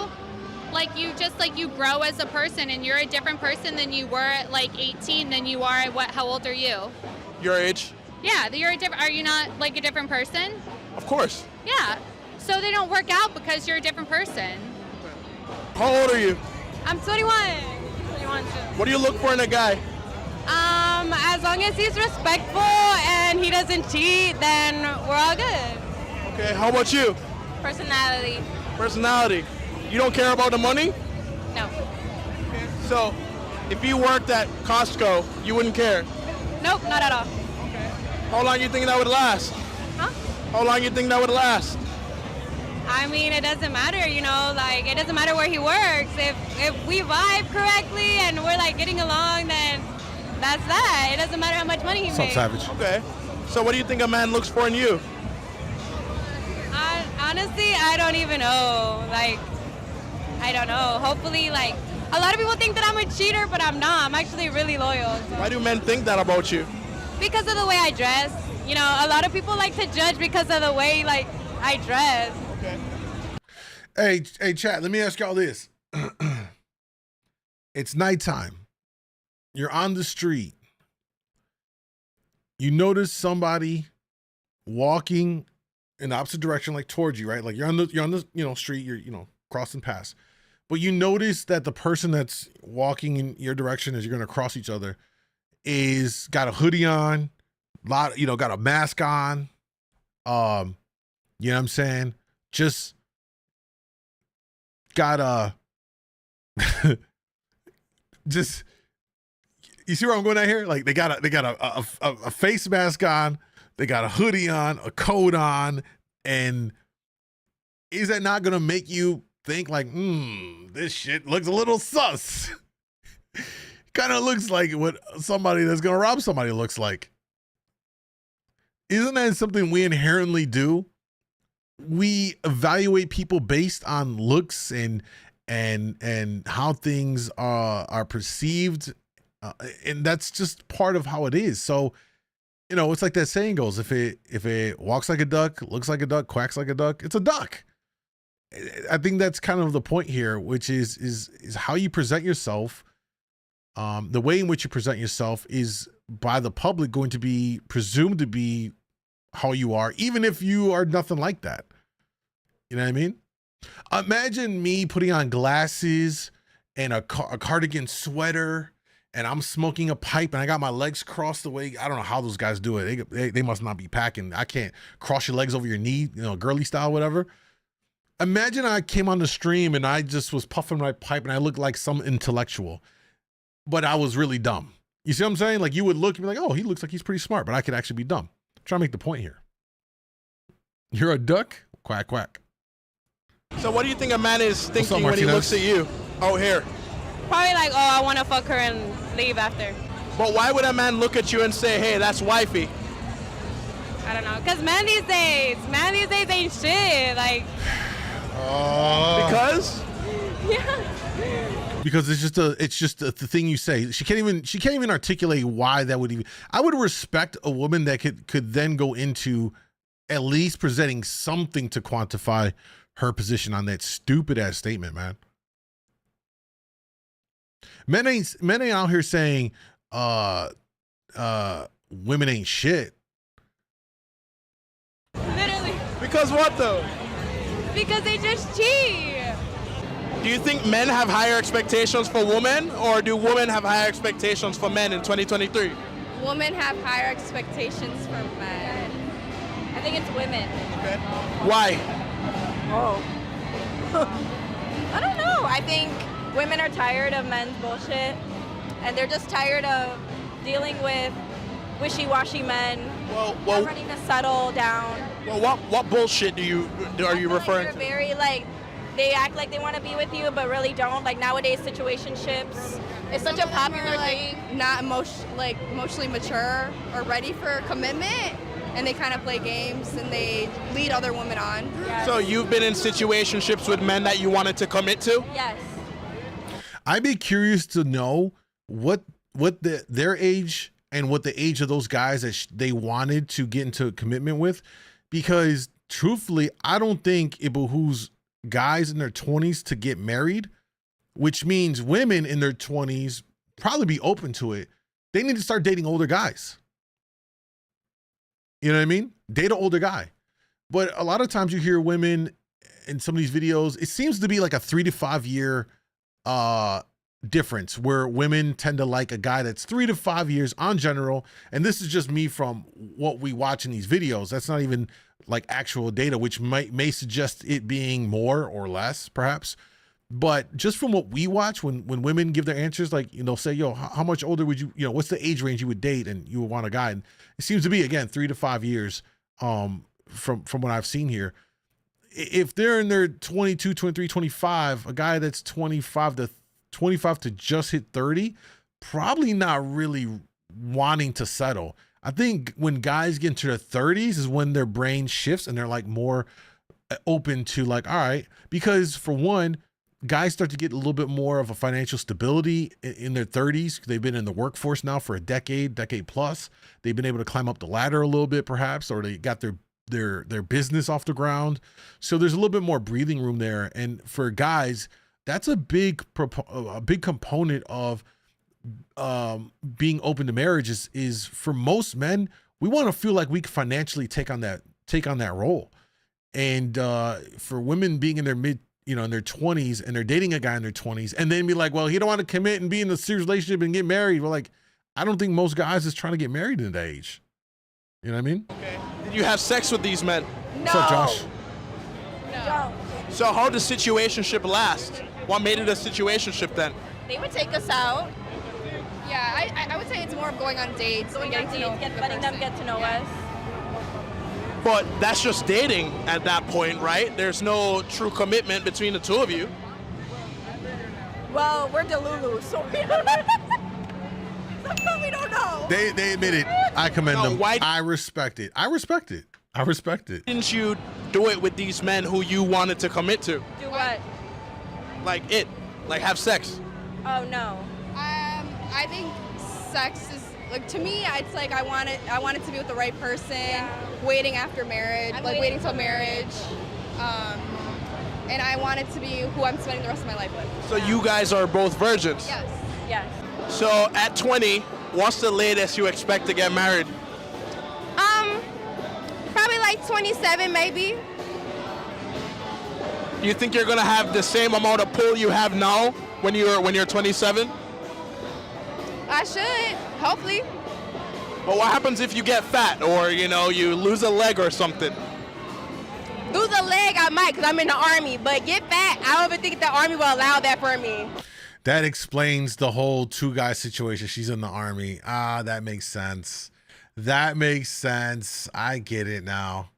Like, you just, like, you grow as a person, and you're a different person than you were at, like, 18 than you are at how old are you? Your age? Yeah, are you not, like, a different person? Of course. Yeah. So they don't work out because you're a different person. How old are you? I'm 21. 21 too. What do you look for in a guy? As long as he's respectful and he doesn't cheat, then we're all good. Okay, how about you? Personality. Personality. You don't care about the money? No. So, if you worked at Costco, you wouldn't care? Nope, not at all. How long you think that would last? Huh? How long you think that would last? I mean, it doesn't matter, you know, like, it doesn't matter where he works. If we vibe correctly and we're, like, getting along, then that's that. It doesn't matter how much money he What's up, makes. Savage? Okay. So what do you think a man looks for in you? Honestly, I don't even know. Like, I don't know. Hopefully, like, a lot of people think that I'm a cheater, but I'm not. I'm actually really loyal. So. Why do men think that about you? Because of the way I dress. You know, a lot of people like to judge because of the way, like, I dress. Okay. Hey, chat, let me ask y'all this. It's nighttime. You're on the street. You notice somebody walking in the opposite direction, like towards you, right? Like you're on the street, you're crossing paths. But you notice that the person that's walking in your direction as you're gonna cross each other is got a hoodie on, got a mask on. You know what I'm saying? Just got a just, you see where I'm going at here? Like they got a face mask on, they got a hoodie on, a coat on, and is that not gonna make you think like, this shit looks a little sus? Kind of looks like what somebody that's gonna rob somebody looks like. Isn't that something we inherently do? We evaluate people based on looks and how things are perceived, and that's just part of how it is. So, it's like that saying goes: if it walks like a duck, looks like a duck, quacks like a duck, it's a duck. I think that's kind of the point here, which is how you present yourself. The way in which you present yourself is by the public going to be presumed to be how you are, even if you are nothing like that. You know what I mean? Imagine me putting on glasses and a cardigan sweater, and I'm smoking a pipe, and I got my legs crossed the way. I don't know how those guys do it. They must not be packing. I can't cross your legs over your knee, girly style, whatever. Imagine I came on the stream and I just was puffing my pipe and I looked like some intellectual, but I was really dumb. You see what I'm saying? Like you would look and be like, oh, he looks like he's pretty smart, but I could actually be dumb. I'm trying to make the point here. You're a duck? Quack, quack. So what do you think a man is thinking when he Martinez? looks at you out here? Probably like, oh, I want to fuck her and leave after. But why would a man look at you and say, hey, that's wifey? I don't know. Because men these days ain't shit. Like, because? yeah. Because it's just the thing you say. She can't even articulate why that would even. I would respect a woman that could then go into at least presenting something to quantify her position on that stupid ass statement, man. Men ain't out here saying women ain't shit. Literally. Because what though? Because they just cheat. Do you think men have higher expectations for women, or do women have higher expectations for men in 2023? Women have higher expectations for men. I think it's women. Okay. Why? Oh. I don't know. I think women are tired of men's bullshit, and they're just tired of dealing with wishy-washy men. Well, not ready to settle down. Well, what bullshit are you referring to? Very like, they act like they want to be with you, but really don't. Like nowadays, situationships. It's such a popular thing. Not emotionally mature or ready for commitment, and they kind of play games and they lead other women on. Yes. So you've been in situationships with men that you wanted to commit to? Yes. I'd be curious to know what their age and what the age of those guys that they wanted to get into a commitment with, because truthfully, I don't think it behooves guys in their 20s to get married, which means women in their 20s probably be open to it. They need to start dating older guys. You know what I mean? Date an older guy. But a lot of times you hear women in some of these videos, it seems to be like a 3 to 5 year difference where women tend to like a guy that's 3 to 5 years on general. And this is just me from what we watch in these videos. That's not even like actual data, which may suggest it being more or less perhaps. But just from what we watch, when women give their answers, like, you know, say, yo, how much older would you, what's the age range you would date and you would want a guy? And it seems to be, again, 3 to 5 years from what I've seen here. If they're in their 22, 23, 25, a guy that's 25 to just hit 30, probably not really wanting to settle. I think when guys get into their 30s is when their brain shifts and they're like more open to like, all right, because for one, guys start to get a little bit more of a financial stability in their 30s. They've been in the workforce now for a decade plus. They've been able to climb up the ladder a little bit perhaps, or they got their business off the ground. So there's a little bit more breathing room there. And for guys, that's a big component of being open to marriage is for most men, we want to feel like we can financially take on that role. And for women being in their in their 20s and they're dating a guy in their 20s and then be like, well, he don't want to commit and be in a serious relationship and get married. Well, like, I don't think most guys is trying to get married in that age. You know what I mean? Okay. Did you have sex with these men? No. What's up, Josh? No. So how did the situationship last? What made it a situationship then? They would take us out. Yeah, I would say it's more of going on dates and getting to know letting them get to know us. But that's just dating at that point, right? There's no true commitment between the two of you. Well, we're Delulu, so we don't know. They admit it. I commend them. Why? I respect it. Didn't you do it with these men who you wanted to commit to? Do what? Like have sex? Oh, no. I think sex is, like, to me, it's like I want it to be with the right person, waiting after marriage, waiting till marriage. And I want it to be who I'm spending the rest of my life with. So you guys are both virgins? Yes. Yes. So at 20, what's the latest you expect to get married? Probably like 27 maybe. Do you think you're gonna have the same amount of pull you have now when you're 27? I should, hopefully. But what happens if you get fat or, you lose a leg or something? Lose a leg I might because I'm in the Army, but get fat, I don't even think the Army will allow that for me. That explains the whole 2-guy situation. She's in the Army. That makes sense. I get it now.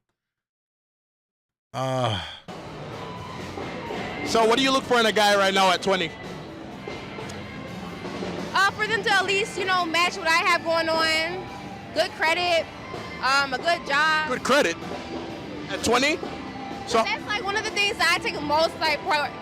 So what do you look for in a guy right now at 20? For them to at least, match what I have going on. Good credit, a good job. Good credit? At 20? So that's like one of the things that I take most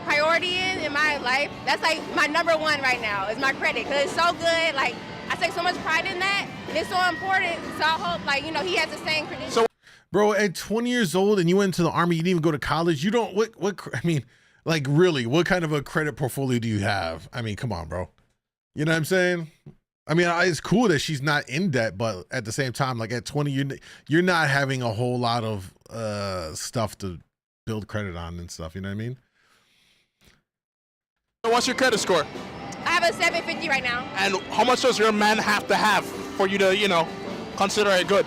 priority in my life. That's like my number one right now is my credit because it's so good. Like I take so much pride in that and it's so important. So I hope he has the same credentials. So, bro, at 20 years old and you went to the Army, you didn't even go to college. You don't, really, what kind of a credit portfolio do you have? I mean, come on, bro. You know what I'm saying? I mean, it's cool that she's not in debt, but at the same time, like at 20, you're not having a whole lot of stuff to build credit on and stuff. You know what I mean? So what's your credit score? I have a 750 right now. And how much does your man have to have for you to, consider it good?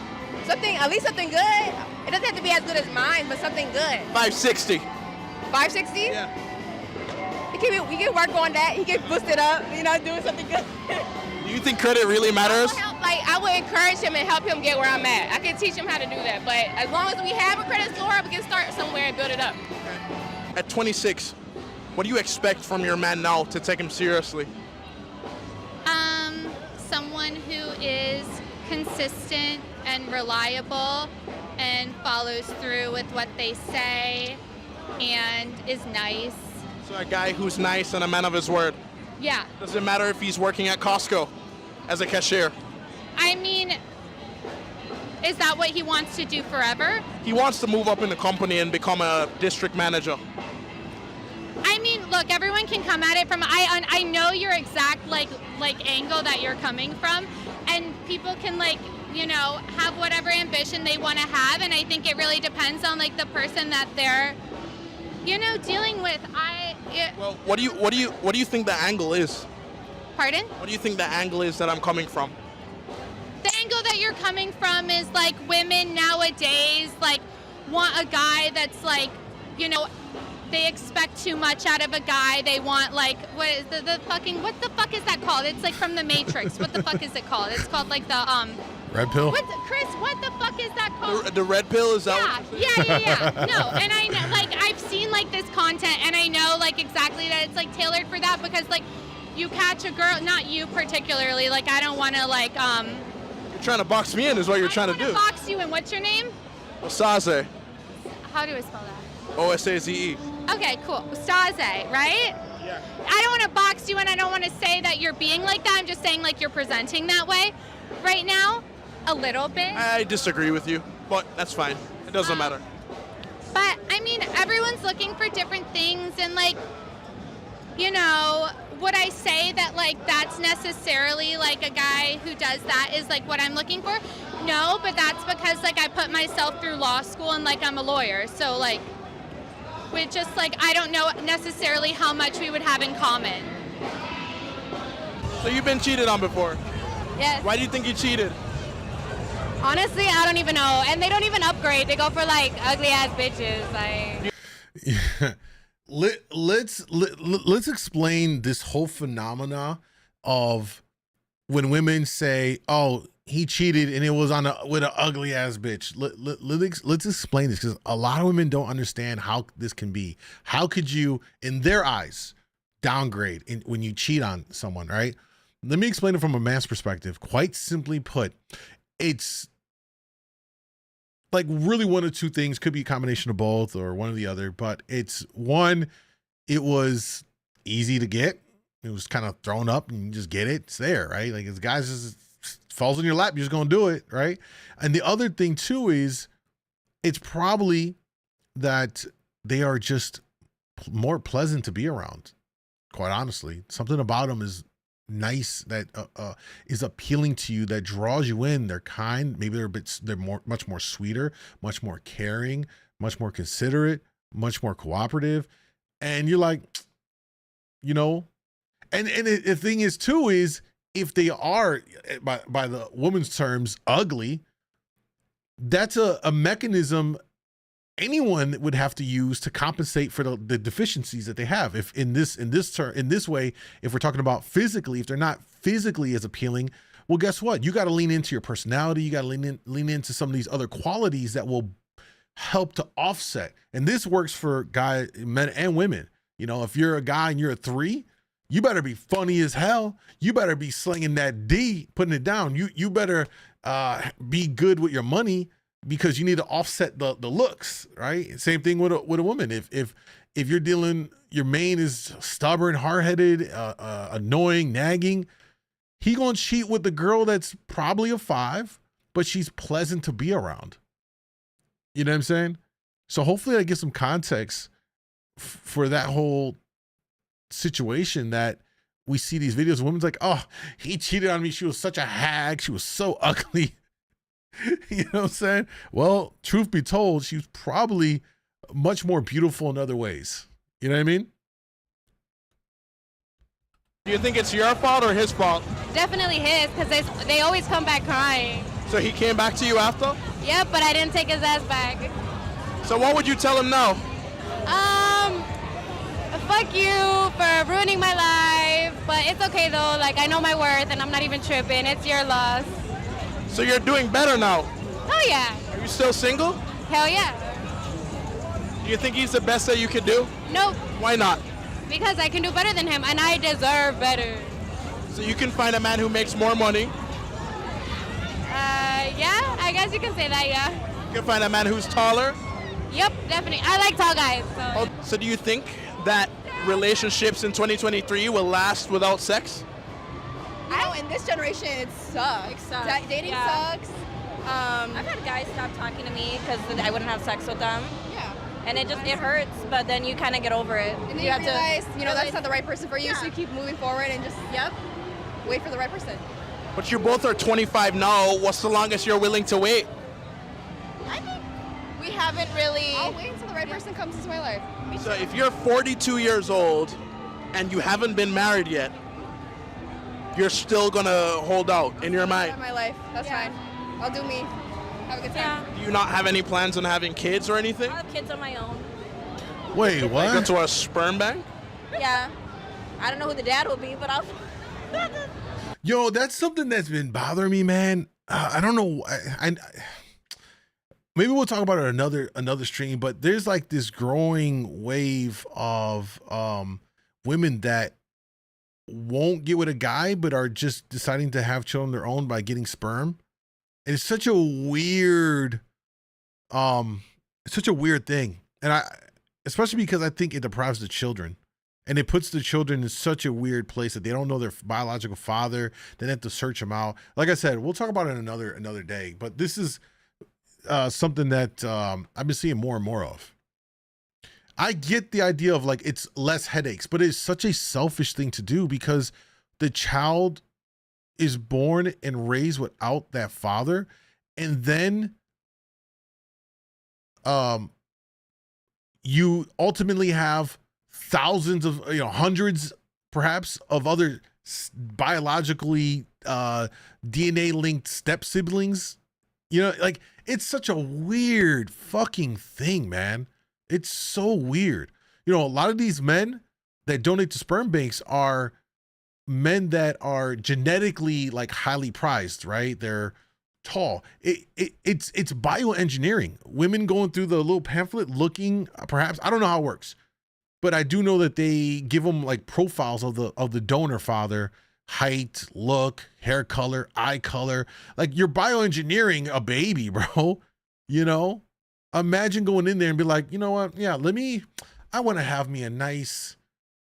At least something good. It doesn't have to be as good as mine, but something good. 560. 560? Yeah. We can work on that. He can boost it up, doing something good. Do you think credit really matters? I would encourage him and help him get where I'm at. I can teach him how to do that. But as long as we have a credit score, we can start somewhere and build it up. Okay. At 26, what do you expect from your man now to take him seriously? Someone who is consistent and reliable and follows through with what they say and is nice. So a guy who's nice and a man of his word. Yeah. Does it matter if he's working at Costco as a cashier? I mean, is that what he wants to do forever? He wants to move up in the company and become a district manager. I mean, look, everyone can come at it from, I know your exact like angle that you're coming from, and people can like, you know, have whatever ambition they want to have, and I think it really depends on like the person that they're, you know, dealing with. Well, what do you think the angle is? Pardon? What do you think the angle is that I'm coming from? The angle that you're coming from is like women nowadays like want a guy that's like, you know, they expect too much out of a guy. They want like, what is the fucking, what the fuck is that called? It's like from the Matrix. What the fuck is it called? It's called like the Red pill? Chris, what the fuck is that called? The red pill, is that what you're saying? Yeah. No, and I know, like, I've seen, like, this content, and I know, like, exactly that it's, like, tailored for that, because, like, you catch a girl, not you particularly, like, I don't want to, like, You're trying to box me in is what you're trying to do. box you in. What's your name? Osaze. How do I spell that? O-S-A-Z-E. Okay, cool. Staze, right? Yeah. I don't want to box you in. I don't want to say that you're being like that. I'm just saying, like, you're presenting that way right now. A little bit. I disagree with you, but that's fine. It doesn't matter. But, I mean, everyone's looking for different things, and, like, you know, would I say that, like, that's necessarily, like, a guy who does that is, like, what I'm looking for? No, but that's because, like, I put myself through law school and, like, I'm a lawyer. So, like, we just, like, I don't know necessarily how much we would have in common. So you've been cheated on before? Yes. Why do you think you cheated? Honestly, I don't even know. And they don't even upgrade. They go for like ugly ass bitches. Like. Yeah. Let's explain this whole phenomena of when women say, "Oh, he cheated and it was with an ugly ass bitch." Let's explain this, because a lot of women don't understand how this can be. How could you, in their eyes, downgrade when you cheat on someone, right? Let me explain it from a man's perspective. Quite simply put, it's like really one of two things, could be a combination of both or one or the other, but it's one, it was easy to get. It was kind of thrown up and you just get it. It's there, right? Like, it's guys just falls in your lap, you're just going to do it, right? And the other thing too is it's probably that they are just more pleasant to be around. Quite honestly, something about them is nice, that is appealing to you, that draws you in. They're kind, maybe they're much more sweeter, much more caring, much more considerate, much more cooperative, and you're like, you know. And the thing is too is, if they are by the woman's terms ugly, that's a mechanism anyone would have to use to compensate for the deficiencies that they have. If in this way, if we're talking about physically, if they're not physically as appealing, well, guess what? You got to lean into your personality. You got to lean into some of these other qualities that will help to offset. And this works for guys, men and women. You know, if you're a guy and you're a 3, you better be funny as hell. You better be slinging that D, putting it down. You better be good with your money, because you need to offset the looks, right? Same thing with a woman. If you're dealing, your main is stubborn, hard-headed, annoying, nagging, he gonna cheat with the girl that's probably a 5, but she's pleasant to be around. You know what I'm saying? So hopefully I get some context for that whole situation, that we see these videos of women's like, "Oh, he cheated on me. She was such a hag. She was so ugly." You know what I'm saying? Well, truth be told, she's probably much more beautiful in other ways. You know what I mean? Do you think it's your fault or his fault? Definitely his, because they always come back crying. So he came back to you after? Yep, but I didn't take his ass back. So what would you tell him now? Fuck you for ruining my life, but it's okay though. Like, I know my worth and I'm not even tripping. It's your loss. So you're doing better now? Oh yeah. Are you still single? Hell yeah. Do you think he's the best that you could do? Nope. Why not? Because I can do better than him and I deserve better. So you can find a man who makes more money? Yeah, I guess you can say that, yeah. You can find a man who's taller? Yep, definitely. I like tall guys. So do you think that relationships in 2023 will last without sex? I now in this generation, it sucks. It sucks. Dating Yeah. sucks. I've had guys stop talking to me because I wouldn't have sex with them. Yeah. And it hurts, but then you kind of get over it. And then you realize, that's not the right person for you, Yeah. so you keep moving forward and just wait for the right person. But you both are 25 now. What's the longest you're willing to wait? I think we haven't really. I'll wait until the right person comes into my life. So if you're 42 years old and you haven't been married yet, you're still gonna hold out in your mind. My life, that's fine. I'll do me. Have a good time. Do you not have any plans on having kids or anything? I have kids on my own. Wait, Go what? to a sperm bank? Yeah. I don't know who the dad will be, but I'll. Yo, that's something that's been bothering me, man. I don't know. I maybe we'll talk about it another stream. But there's like this growing wave of women that won't get with a guy, but are just deciding to have children their own by getting sperm. And it's such a weird, thing, and especially because I think it deprives the children. And it puts the children in such a weird place that they don't know their biological father. Then they have to search them out. Like I said, we'll talk about it another day. But this is something that I've been seeing more and more of. I get the idea of like it's less headaches, but it's such a selfish thing to do because the child is born and raised without that father, and then you ultimately have thousands of, hundreds perhaps of other biologically DNA linked step siblings. Like it's such a weird fucking thing, man. It's so weird. A lot of these men that donate to sperm banks are men that are genetically like highly prized, right? They're tall. It's bioengineering. Women going through the little pamphlet looking, perhaps, I don't know how it works. But I do know that they give them like profiles of the donor father, height, look, hair color, eye color. Like you're bioengineering a baby, bro. Imagine going in there and be like, you know what? Yeah, I want to have me a nice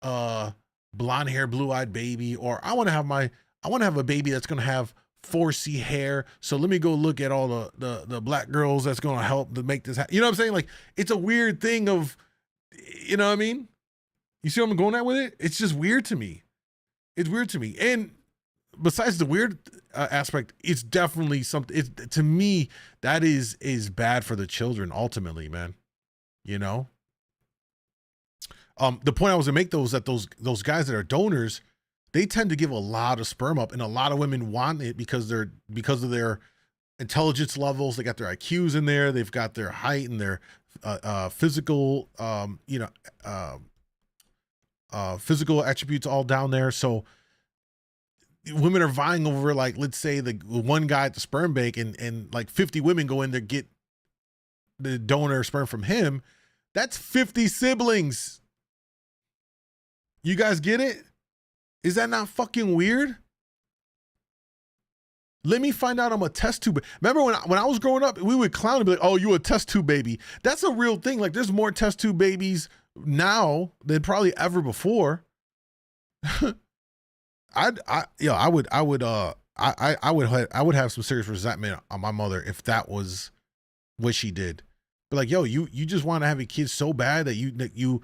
blonde hair, blue-eyed baby, or I want to have a baby that's going to have 4C hair. So let me go look at all the black girls that's going to help to make this happen. You know what I'm saying? Like it's a weird thing of, you know what I mean? You see what I'm going at with it? It's just weird to me. It's weird to me. And besides the weird aspect, it's definitely something. To me, that is bad for the children ultimately, man. The point I was gonna make though is that those guys that are donors, they tend to give a lot of sperm up, and a lot of women want it because of their intelligence levels. They got their IQs in there. They've got their height and their physical, physical attributes all down there. So women are vying over, like, let's say the one guy at the sperm bank and like 50 women go in there, get the donor sperm from him. That's 50 siblings. You guys get it? Is that not fucking weird? Let me find out I'm a test tube. Remember when I was growing up, we would clown and be like, oh, you a test tube baby. That's a real thing. Like there's more test tube babies now than probably ever before. I would have some serious resentment on my mother if that was what she did. But like, yo, you just want to have a kid so bad that you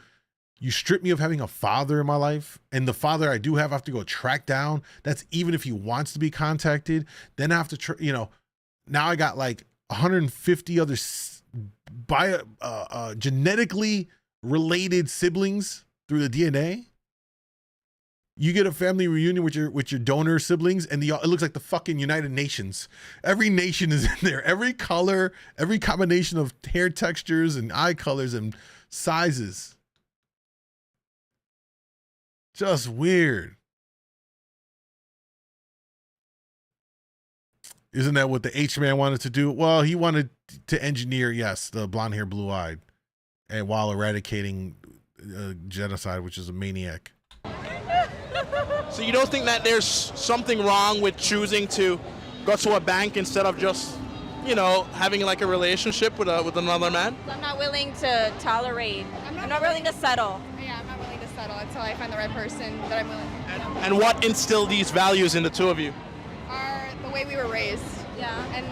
strip me of having a father in my life, and the father I do have to go track down. That's even if he wants to be contacted. Then I have to, now I got like 150 other genetically related siblings through the DNA. You get a family reunion with your donor siblings, and it looks like the fucking United Nations. Every nation is in there. Every color, every combination of hair textures and eye colors and sizes. Just weird. Isn't that what the H-man wanted to do? Well, he wanted to engineer, yes, the blonde hair, blue eyed, and while eradicating genocide, which is a maniac. So you don't think that there's something wrong with choosing to go to a bank instead of just, having like a relationship with another man? I'm not willing to tolerate. I'm not willing to settle. Yeah, I'm not willing to settle. It's until I find the right person that I'm willing. And what instilled these values in the two of you? Are the way we were raised. Yeah. And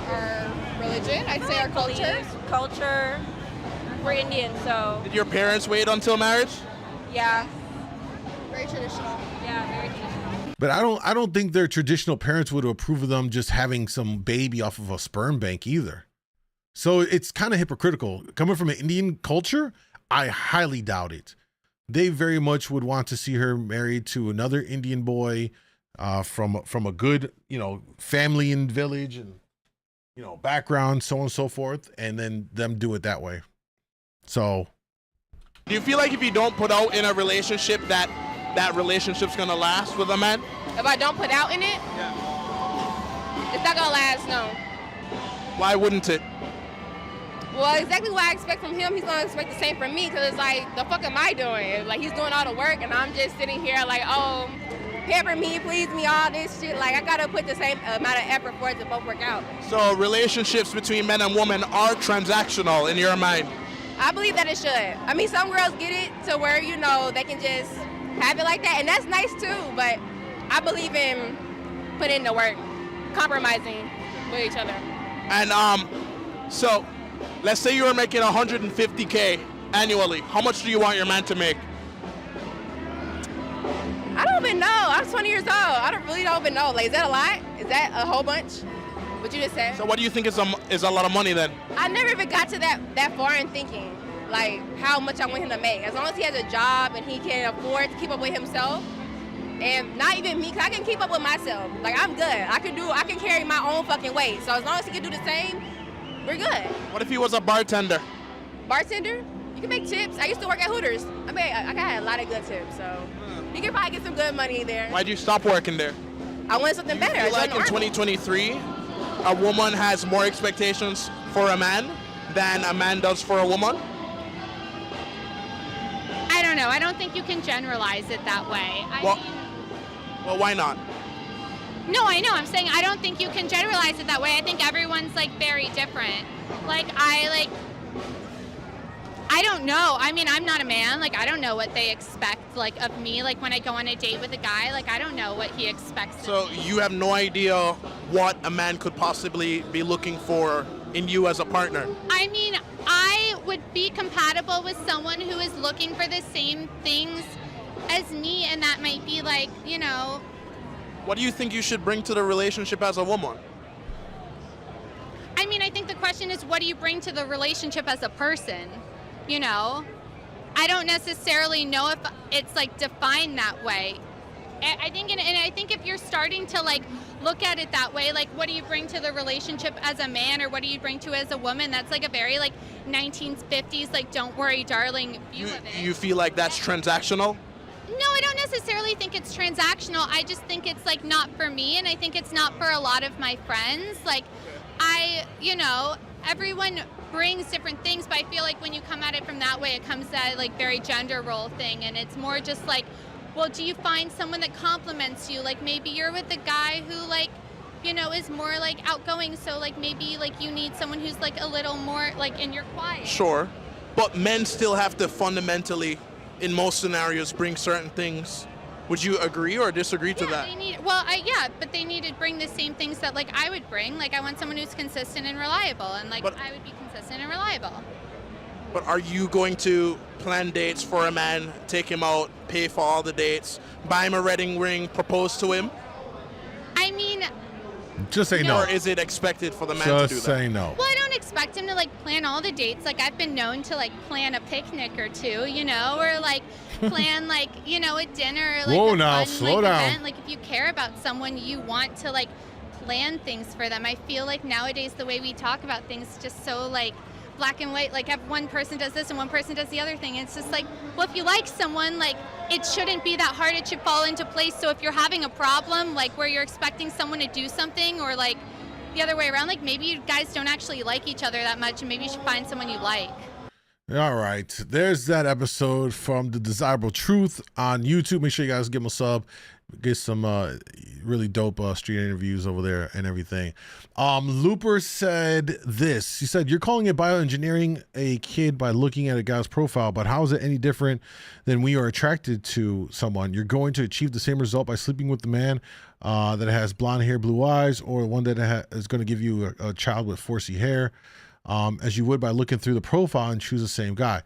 our religion, I'd say our culture. Culture. We're Indian, so Did your parents wait until marriage? yeah. Very traditional. Yeah, very traditional. But I don't think their traditional parents would approve of them just having some baby off of a sperm bank either. So it's kind of hypocritical. Coming from an Indian culture, I highly doubt it. They very much would want to see her married to another Indian boy from a good, family and village and, background, so on and so forth, and then them do it that way. So, Do you feel like if you don't put out in a relationship that relationship's gonna last with a man? If I don't put out in it, it's not gonna last, no. Why wouldn't it? Well, exactly what I expect from him, he's gonna expect the same from me, because it's like, the fuck am I doing? Like, he's doing all the work, and I'm just sitting here like, oh, pamper me, please me, all this shit. Like, I gotta put the same amount of effort for it to both work out. So relationships between men and women are transactional in your mind? I believe that it should. I mean, some girls get it to where, they can just have it like that, and that's nice too, but I believe in putting in the work, compromising with each other. And so let's say you were making $150K annually. How much do you want your man to make? I don't even know. I'm 20 years old. I really don't even know. Like, is that a lot? Is that a whole bunch? What you just said? So what do you think is a lot of money then? I never even got to that far in thinking, like, how much I want him to make. As long as he has a job and he can afford to keep up with himself, and not even me, because I can keep up with myself. Like, I'm good. I can carry my own fucking weight. So as long as he can do the same, we're good. What if he was a bartender? Bartender? You can make tips. I used to work at Hooters. I mean, I got a lot of good tips, so you can probably get some good money there. Why'd you stop working there? I wanted something better. I feel like in 2023, a woman has more expectations for a man than a man does for a woman? I don't know. I don't think you can generalize it that way. Well, why not? No, I know. I'm saying I don't think you can generalize it that way. I think everyone's very different. I don't know. I mean, I'm not a man. I don't know what they expect of me. When I go on a date with a guy, I don't know what he expects. So you have no idea what a man could possibly be looking for in you as a partner? I mean, I would be compatible with someone who is looking for the same things as me, and that might be What do you think you should bring to the relationship as a woman? I mean, I think the question is, what do you bring to the relationship as a person? I don't necessarily know if it's defined that way. I think if you're starting to look at it that way, what do you bring to the relationship as a man, or what do you bring to as a woman? That's a very 1950s don't worry, darling view of it. You feel like that's transactional? No, I don't necessarily think it's transactional. I just think it's not for me, and I think it's not for a lot of my friends. Everyone brings different things, but I feel when you come at it from that way, it comes that very gender role thing, and it's more just well, do you find someone that compliments you? Maybe you're with a guy who is more outgoing, so maybe you need someone who's a little more and you're quiet. Sure, but men still have to fundamentally, in most scenarios, bring certain things. Would you agree or disagree to that? But they need to bring the same things that I would bring. I want someone who's consistent and reliable, and I would be consistent and reliable. But are you going to plan dates for a man, take him out, pay for all the dates, buy him a wedding ring, propose to him? I mean, just say no. Or is it expected for the man to do that? Just say no. Well, I don't expect him to plan all the dates. I've been known to plan a picnic or two, or plan a dinner, Whoa, a now, fun, slow down. event. If you care about someone, you want to plan things for them. I feel nowadays the way we talk about things is just so black and white. If one person does this and one person does the other thing, it's just well, if you like someone, it shouldn't be that hard. It should fall into place. So if you're having a problem where you're expecting someone to do something, or the other way around, maybe you guys don't actually like each other that much, and maybe you should find someone you like. All right. There's that episode from The Desirable Truth on YouTube. Make sure you guys give him a sub. Get some really dope street interviews over there and everything. Looper said this. He said, you're calling it bioengineering a kid by looking at a guy's profile, but how is it any different than we are attracted to someone? You're going to achieve the same result by sleeping with the man that has blonde hair, blue eyes, or one that is going to give you a child with 4C hair, as you would by looking through the profile and choose the same guy.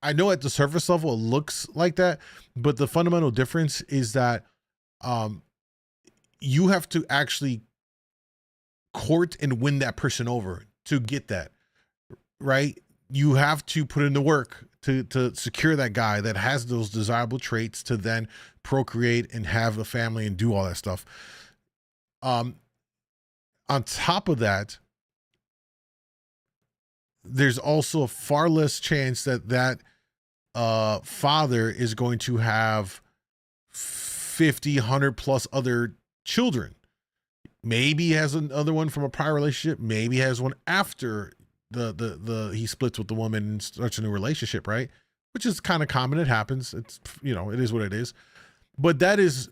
I know at the surface level it looks like that, but the fundamental difference is that you have to actually court and win that person over to get that, right? You have to put in the work to secure that guy that has those desirable traits to then procreate and have a family and do all that stuff. On top of that, there's also a far less chance that father is going to have 50, 100 plus other children. Maybe he has another one from a prior relationship. Maybe he has one after he splits with the woman and starts a new relationship, right? Which is kind of common. It happens. It's, it is what it is. But that is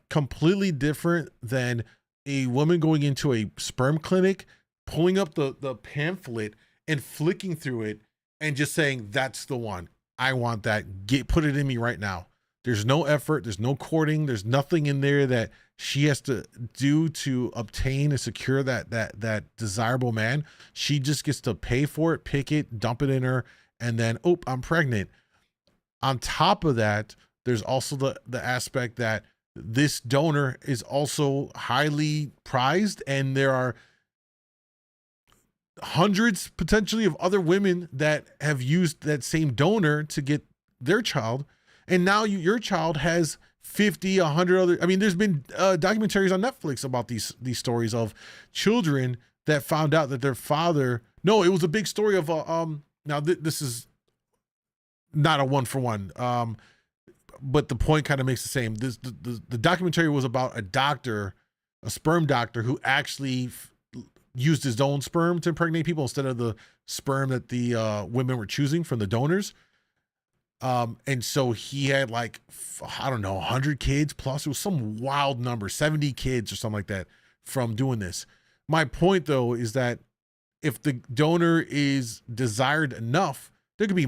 completely different than a woman going into a sperm clinic, pulling up the pamphlet and flicking through it and just saying, that's the one. I want that. Put it in me right now. There's no effort. There's no courting. There's nothing in there that she has to do to obtain and secure that desirable man. She just gets to pay for it, pick it, dump it in her, and then, oh, I'm pregnant. On top of that, there's also the aspect that this donor is also highly prized, and there are hundreds potentially of other women that have used that same donor to get their child. And now your child has 50, 100 other. I mean, there's been documentaries on Netflix about these stories of children that found out that their father. No, it was a big story of now this is not a one for one. But the point kind of makes the same. The documentary was about a doctor, a sperm doctor, who actually used his own sperm to impregnate people instead of the sperm that the women were choosing from the donors. And so he had like, I don't know, 100 kids plus. It was some wild number, 70 kids or something like that from doing this. My point, though, is that if the donor is desired enough, there could be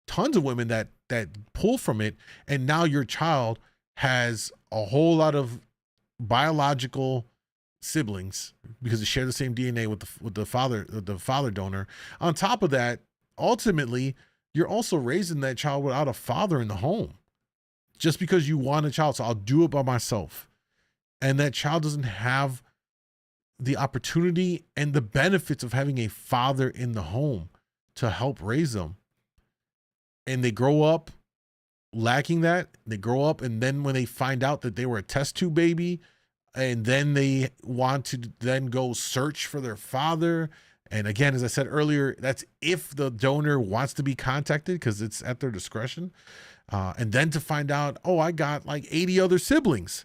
tons of women that pull from it. And now your child has a whole lot of biological siblings because they share the same DNA with the father donor. On top of that, ultimately, you're also raising that child without a father in the home just because you want a child. So I'll do it by myself. And that child doesn't have the opportunity and the benefits of having a father in the home to help raise them. And they grow up lacking that. They grow up, and then when they find out that they were a test tube baby, and then they want to then go search for their father. And again, as I said earlier, that's if the donor wants to be contacted because it's at their discretion. And then to find out, oh, I got like 80 other siblings.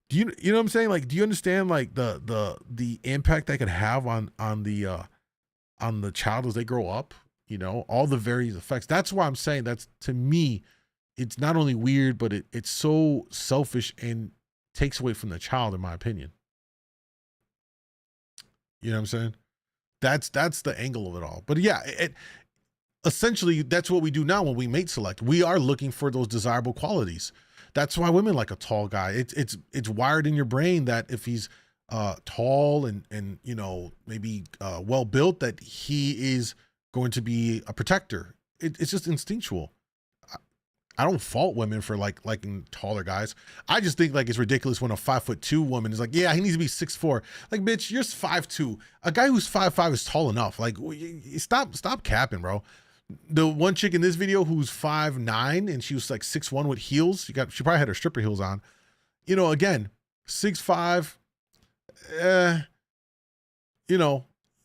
Do you know what I'm saying? Like, do you understand like the impact that could have on the child as they grow up? All the various effects. That's why I'm saying that's, to me, it's not only weird, but it's so selfish and takes away from the child, in my opinion. You know what I'm saying? That's the angle of it all. But yeah, essentially that's what we do now when we mate select. We are looking for those desirable qualities. That's why women like a tall guy. It's wired in your brain that if he's tall and maybe well built, that he is going to be a protector. It's just instinctual. I don't fault women for liking taller guys. I just think like it's ridiculous when a 5'2" woman is like, yeah, he needs to be 6'4". Like, bitch, you're 5'2". A guy who's 5'5" is tall enough. Like, stop capping, bro. The one chick in this video who's 5'9" and she was like 6'1" with heels. She probably had her stripper heels on. Again, 6'5".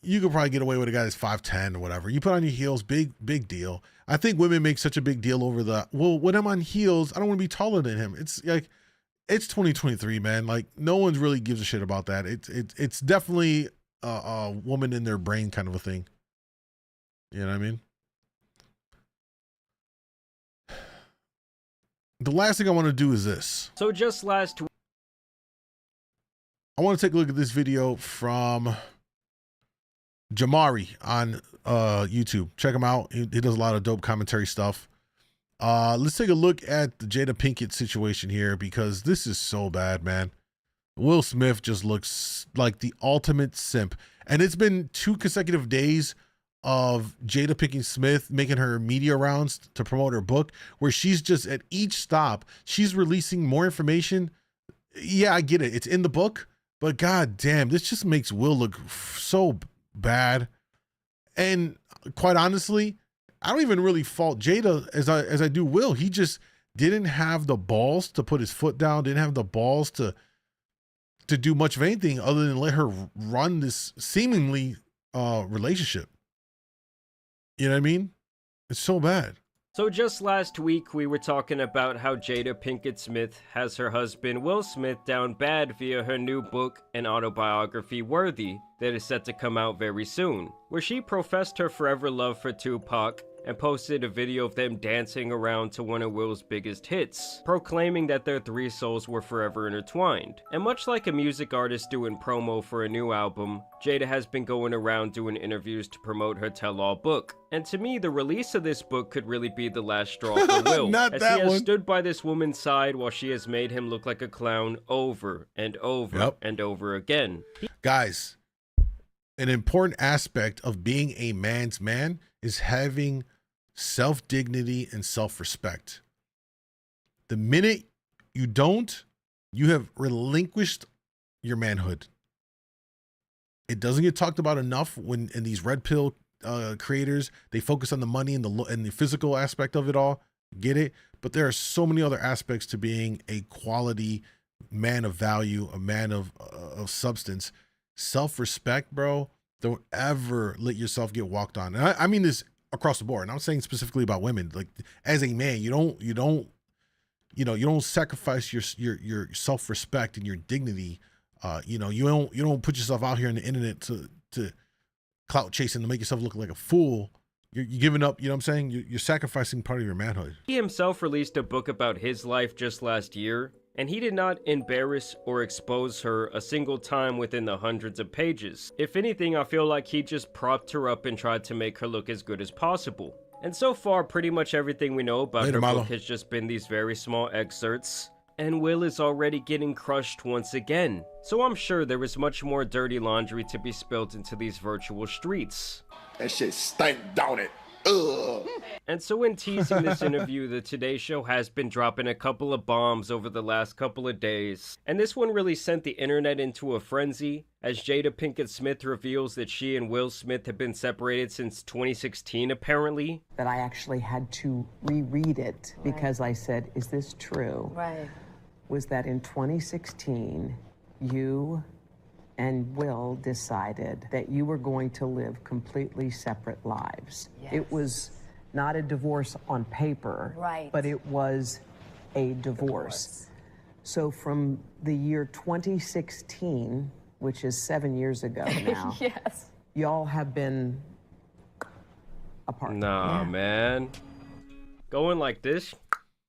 You could probably get away with a guy that's 5'10" or whatever. You put on your heels, big deal. I think women make such a big deal over when I'm on heels, I don't want to be taller than him. It's like, it's 2023, man. Like, no one's really gives a shit about that. It's definitely a woman in their brain kind of a thing. You know what I mean? The last thing I want to do is this. So just last week, I want to take a look at this video from Jamari on YouTube. Check him out. He does a lot of dope commentary stuff. Let's take a look at the Jada Pinkett situation here, because this is so bad, man. Will Smith just looks like the ultimate simp. And it's been 2 consecutive days of Jada Pinkett Smith making her media rounds to promote her book, where she's just at each stop, she's releasing more information. Yeah, I get it. It's in the book, but god damn, this just makes Will look so bad. And quite honestly, I don't even really fault Jada as I do Will. He just didn't have the balls to put his foot down, didn't have the balls to do much of anything other than let her run this seemingly relationship. You know what I mean? It's so bad. So just last week, we were talking about how Jada Pinkett Smith has her husband Will Smith down bad via her new book and autobiography Worthy that is set to come out very soon, where she professed her forever love for Tupac and posted a video of them dancing around to one of Will's biggest hits, proclaiming that their 3 souls were forever intertwined. And much like a music artist doing promo for a new album, Jada has been going around doing interviews to promote her tell-all book. And to me, the release of this book could really be the last straw for Will, Not as that he has one. stood by this woman's side while she has made him look like a clown over and over and over again. Guys, an important aspect of being a man's man is having self-dignity and self-respect. The minute you don't, you have relinquished your manhood. It doesn't get talked about enough when in these red pill creators, they focus on the money and the physical aspect of it all. Get it? But there are so many other aspects to being a quality man of value, a man of substance. Self-respect, bro. Don't ever let yourself get walked on. And I mean this across the board. And I'm saying specifically about women. Like, as a man, you don't sacrifice your self-respect and your dignity. You don't put yourself out here on the internet to clout chasing to make yourself look like a fool. You're giving up, you know what I'm saying? You're sacrificing part of your manhood. He himself released a book about his life just last year, and he did not embarrass or expose her a single time within the hundreds of pages. If anything, I feel like he just propped her up and tried to make her look as good as possible. And so far, pretty much everything we know about her book has just been these very small excerpts, and Will is already getting crushed once again. So I'm sure there is much more dirty laundry to be spilled into these virtual streets. That shit stank, don't it? Ugh. And so in teasing this interview, the Today Show has been dropping a couple of bombs over the last couple of days. And this one really sent the internet into a frenzy, as Jada Pinkett Smith reveals that she and Will Smith have been separated since 2016, apparently. That I actually had to reread it because I said, is this true? Right. Was that in 2016, you and Will decided that you were going to live completely separate lives. Yes. It was not a divorce on paper, right, but it was a divorce. So from the year 2016, which is 7 years ago now, yes, y'all have been apart. Nah, man. Going like this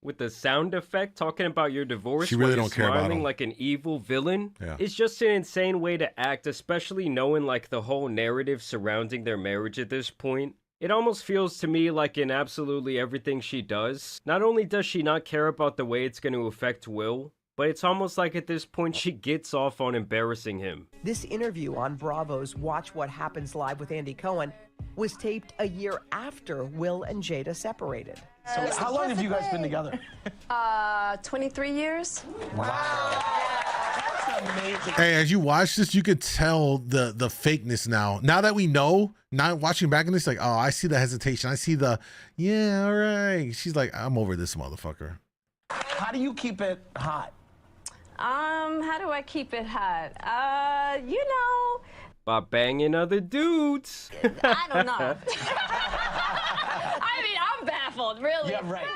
with the sound effect, talking about your divorce, she really while don't care about smiling him. like an evil villain. Yeah. It's just an insane way to act, especially knowing like the whole narrative surrounding their marriage at this point. It almost feels to me like in absolutely everything she does, not only does she not care about the way it's going to affect Will, but it's almost like at this point she gets off on embarrassing him. This interview on Bravo's Watch What Happens Live with Andy Cohen was taped a year after Will and Jada separated. So how long have you guys been together? 23 years. Wow. That's amazing. Hey, as you watch this, you could tell the fakeness now. Now that we know, not watching back on this, like, oh, I see the hesitation. I see the, yeah, all right. She's like, I'm over this motherfucker. How do you keep it hot? How do I keep it hot? You know, By banging other dudes. I don't know. I mean, I'm baffled, really. Yeah, right.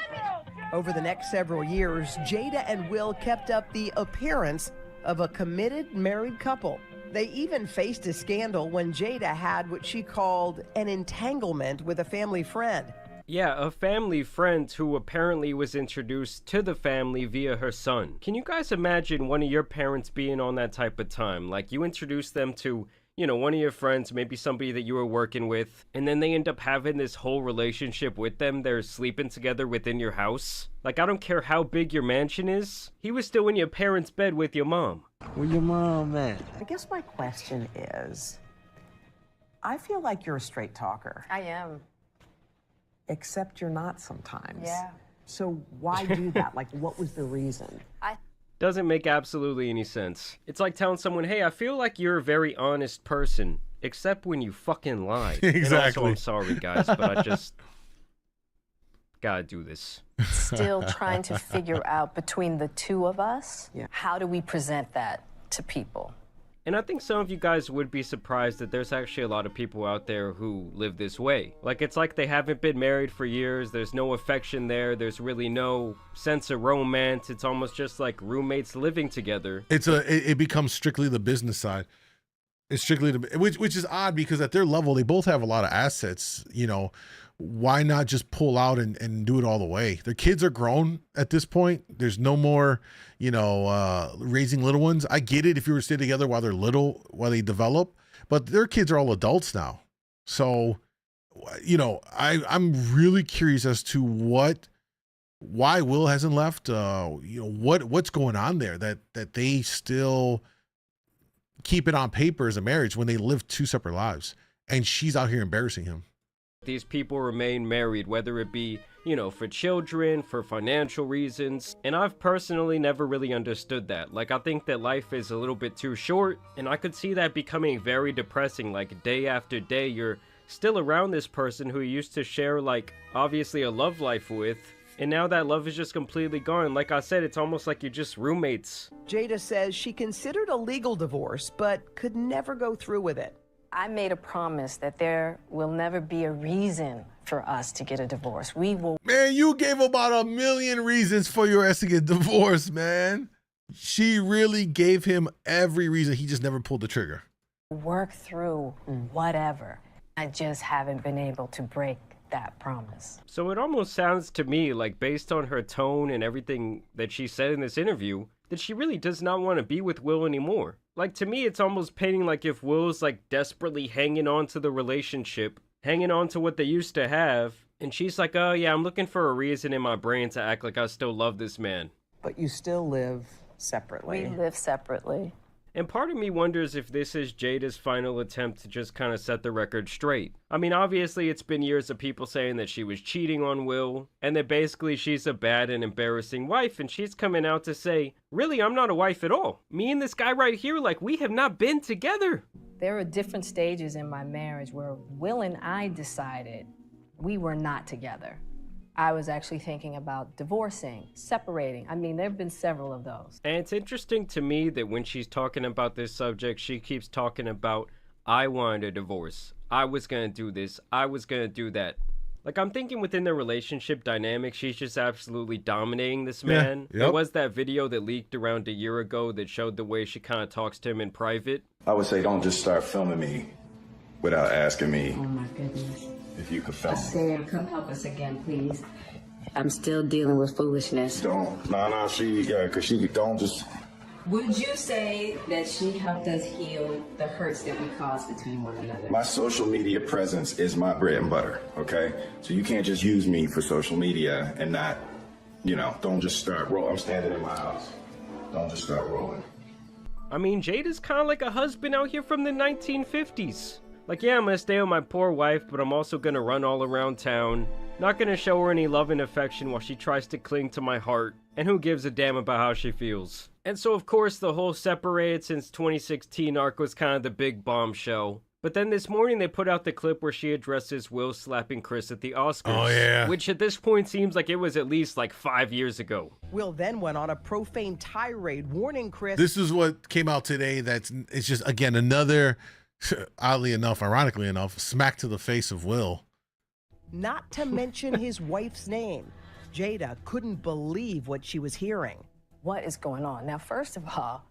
Over the next several years, Jada and Will kept up the appearance of a committed married couple. They even faced a scandal when Jada had what she called an entanglement with a family friend. Yeah, a family friend who apparently was introduced to the family via her son. Can you guys imagine one of your parents being on that type of time? Like, you introduce them to, you know, one of your friends, maybe somebody that you were working with, and then they end up having this whole relationship with them. They're sleeping together within your house. Like, I don't care how big your mansion is. He was still in your parents' bed with your mom. Where your mom at? I guess my question is, I feel like you're a straight talker. I am. Except you're not sometimes. Yeah. So why do that? Like, what was the reason? Doesn't make absolutely any sense. It's like telling someone, hey, I feel like you're a very honest person, except when you fucking lie. Exactly. And also, I'm sorry, guys, but I just gotta do this. Still trying to figure out between the two of us, how do we present that to people? And I think some of you guys would be surprised that there's actually a lot of people out there who live this way. Like, it's like they haven't been married for years, there's no affection there, there's really no sense of romance, it's almost just like roommates living together. It becomes strictly the business side. It's strictly which is odd because at their level they both have a lot of assets. You know, why not just pull out and do it all the way? Their kids are grown at this point. There's no more, you know, raising little ones. I get it if you were to stay together while they're little, while they develop, but their kids are all adults now. So, you know, I'm really curious as to why Will hasn't left. You know, what's going on there that they still keep it on paper as a marriage when they live two separate lives, and she's out here embarrassing him. These people remain married, whether it be, you know, for children, for financial reasons, and I've personally never really understood that. Like, I think that life is a little bit too short, and I could see that becoming very depressing. Like, day after day, you're still around this person who you used to share, like, obviously a love life with, and now that love is just completely gone. Like I said, it's almost like you're just roommates. Jada says she considered a legal divorce, but could never go through with it. I made a promise that there will never be a reason for us to get a divorce. We will. Man, you gave about 1 million reasons for your ass to get divorced, man. She really gave him every reason. He just never pulled the trigger. Work through whatever. I just haven't been able to break that promise. So it almost sounds to me like, based on her tone and everything that she said in this interview, that she really does not want to be with Will anymore. Like, to me, it's almost painting like if Will's like desperately hanging on to the relationship, hanging on to what they used to have, and she's like, oh yeah, I'm looking for a reason in my brain to act like I still love this man. But you still live separately. We live separately. And part of me wonders if this is Jada's final attempt to just kind of set the record straight. I mean, obviously it's been years of people saying that she was cheating on Will, and that basically she's a bad and embarrassing wife, and she's coming out to say, really, I'm not a wife at all. Me and this guy right here, like, we have not been together. There are different stages in my marriage where Will and I decided we were not together. I was actually thinking about divorcing, separating. I mean, there have been several of those. And it's interesting to me that when she's talking about this subject, she keeps talking about, I wanted a divorce. I was gonna do this. I was gonna do that. Like, I'm thinking within the relationship dynamic, she's just absolutely dominating this man. Yep. There was that video that leaked around a year ago that showed the way she kind of talks to him in private. I would say don't just start filming me without asking me Oh my goodness. if you could film me. Sam, come help us again, please. I'm still dealing with foolishness. Don't. Nah, because she don't just. Would you say that she helped us heal the hurts that we caused between one another? My social media presence is my bread and butter, okay? So you can't just use me for social media and not, you know, don't just start rolling. I'm standing in my house. Don't just start rolling. I mean, Jada's kind of like a husband out here from the 1950s. Like, yeah, I'm gonna stay with my poor wife, but I'm also gonna run all around town. Not gonna show her any love and affection while she tries to cling to my heart. And who gives a damn about how she feels? And so, of course, the whole separated since 2016 arc was kind of the big bombshell. But then this morning they put out the clip where she addresses Will slapping Chris at the Oscars. Oh, yeah. Which at this point seems like it was at least like 5 years ago. Will then went on a profane tirade warning Chris. This is what came out today. It's just, again, another, oddly enough, ironically enough, smack to the face of Will. Not to mention his wife's name. Jada couldn't believe what she was hearing. What is going on? Now, first of all,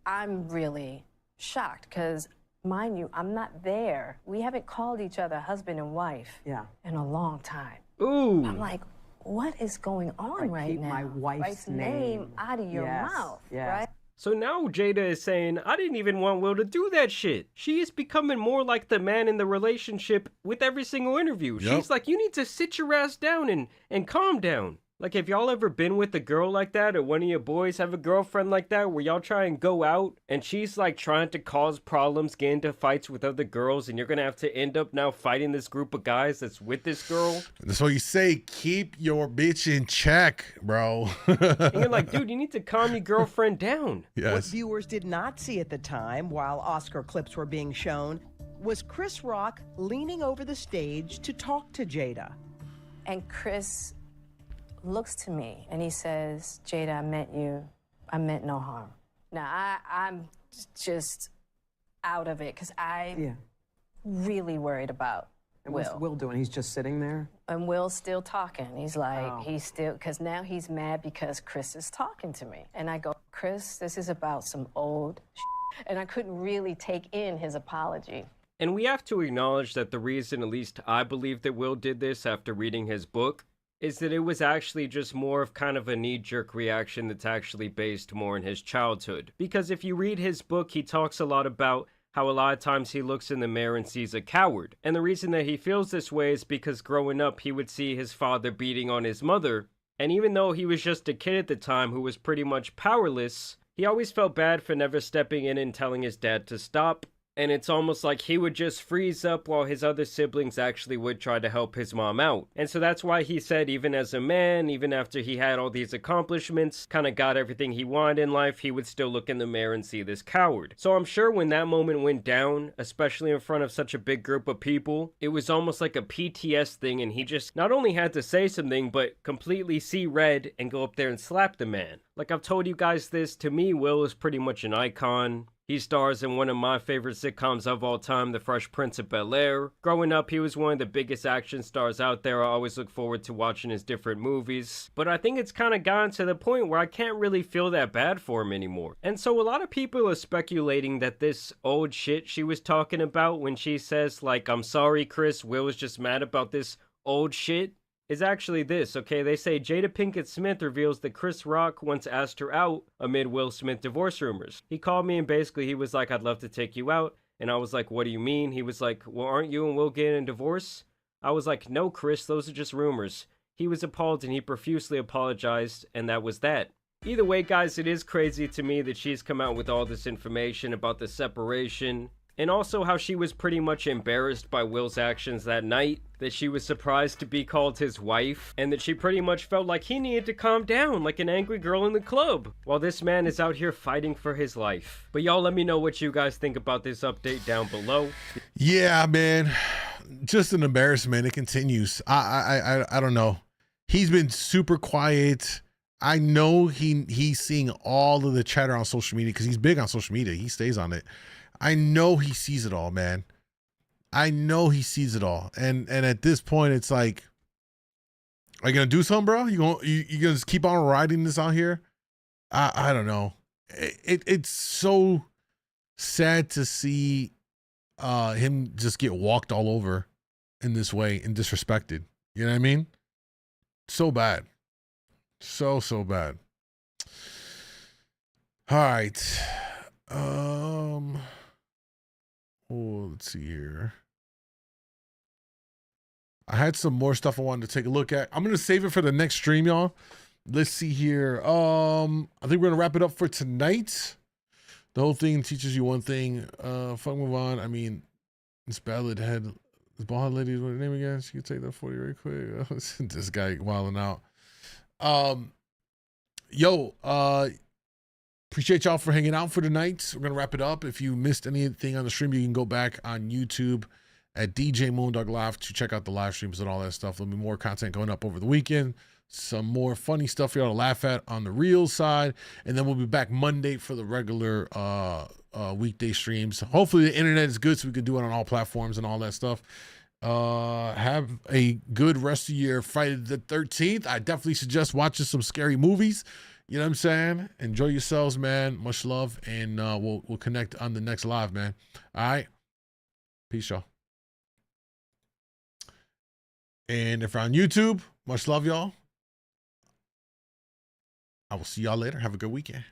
I'm really shocked because, mind you, I'm not there. We haven't called each other husband and wife in a long time. Ooh. I'm like, what is going on right now? my wife's name out of your Yes, mouth, yes. right? So now Jada is saying, I didn't even want Will to do that shit. She is becoming more like the man in the relationship with every single interview. Yep. She's like, you need to sit your ass down and calm down. Like, have y'all ever been with a girl like that, or one of your boys have a girlfriend like that, where y'all try and go out, and she's like trying to cause problems, get into fights with other girls, and you're gonna have to end up now fighting this group of guys that's with this girl? That's why you say, keep your bitch in check, bro. And you're like, dude, you need to calm your girlfriend down. What viewers did not see at the time, while Oscar clips were being shown, was Chris Rock leaning over the stage to talk to Jada. And Chris looks to me and he says, Jada, I meant no harm. Now, I'm just out of it because I'm really worried about And Will. what's Will doing? He's just sitting there? And Will's still talking. He's like, he's still, because now he's mad because Chris is talking to me. And I go, Chris, this is about some old shit. And I couldn't really take in his apology. And we have to acknowledge that the reason, at least I believe, that Will did this after reading his book is that it was actually just more of kind of a knee-jerk reaction that's actually based more in his childhood. Because if you read his book, he talks a lot about how a lot of times he looks in the mirror and sees a coward. And the reason that he feels this way is because growing up, he would see his father beating on his mother. And even though he was just a kid at the time who was pretty much powerless, he always felt bad for never stepping in and telling his dad to stop. And it's almost like he would just freeze up while his other siblings actually would try to help his mom out. And so that's why he said even as a man, even after he had all these accomplishments, kind of got everything he wanted in life, he would still look in the mirror and see this coward. So I'm sure when that moment went down, especially in front of such a big group of people, it was almost like a PTS thing, and he just not only had to say something, but completely see red and go up there and slap the man. Like I've told you guys this, to me, Will is pretty much an icon. He stars in one of my favorite sitcoms of all time, The Fresh Prince of Bel-Air. Growing up, he was one of the biggest action stars out there. I always look forward to watching his different movies. But I think it's kind of gotten to the point where I can't really feel that bad for him anymore. And so a lot of people are speculating that this old shit she was talking about when she says, like, I'm sorry, Chris, Will was just mad about this old shit, is actually this, okay? They say Jada Pinkett Smith reveals that Chris Rock once asked her out amid Will Smith divorce rumors. He called me and basically he was like, I'd love to take you out. And I was like, what do you mean? He was like, well, aren't you and Will getting a divorce? I was like, no, Chris, those are just rumors. He was appalled and he profusely apologized, and that was that. Either way, guys, it is crazy to me that she's come out with all this information about the separation. And also how she was pretty much embarrassed by Will's actions that night, that she was surprised to be called his wife, and that she pretty much felt like he needed to calm down like an angry girl in the club, while this man is out here fighting for his life. But y'all let me know what you guys think about this update down below. Yeah, man. Just an embarrassment. It continues. I don't know. He's been super quiet. I know he's seeing all of the chatter on social media because he's big on social media. He stays on it. I know he sees it all, man. I know he sees it all. And at this point, it's like, are you gonna do something, bro? You gonna just keep on riding this out here? I don't know. It's so sad to see him just get walked all over in this way and disrespected. You know what I mean? So bad. So bad. All right. Let's see here. I had some more stuff I wanted to take a look at. I'm gonna save it for the next stream, y'all. Let's see here. I think we're gonna wrap it up for tonight. The whole thing teaches you one thing. Fuck, move on. I mean, this ballad had this bald lady. What her name again? She could take that 40 right quick. This guy wilding out. Appreciate y'all for hanging out for tonight. We're gonna wrap it up. If you missed anything on the stream, you can go back on YouTube at djmoondawglive to check out the live streams and all that stuff. There'll be more content going up over the weekend. Some more funny stuff for y'all to laugh at on the real side. And then we'll be back Monday for the regular weekday streams. Hopefully the internet is good so we can do it on all platforms and all that stuff. Have a good rest of your Friday the 13th. I definitely suggest watching some scary movies. You know what I'm saying? Enjoy yourselves, man. Much love, and we'll connect on the next live, man. All right. Peace, y'all. And if you're on YouTube, much love, y'all. I will see y'all later. Have a good weekend.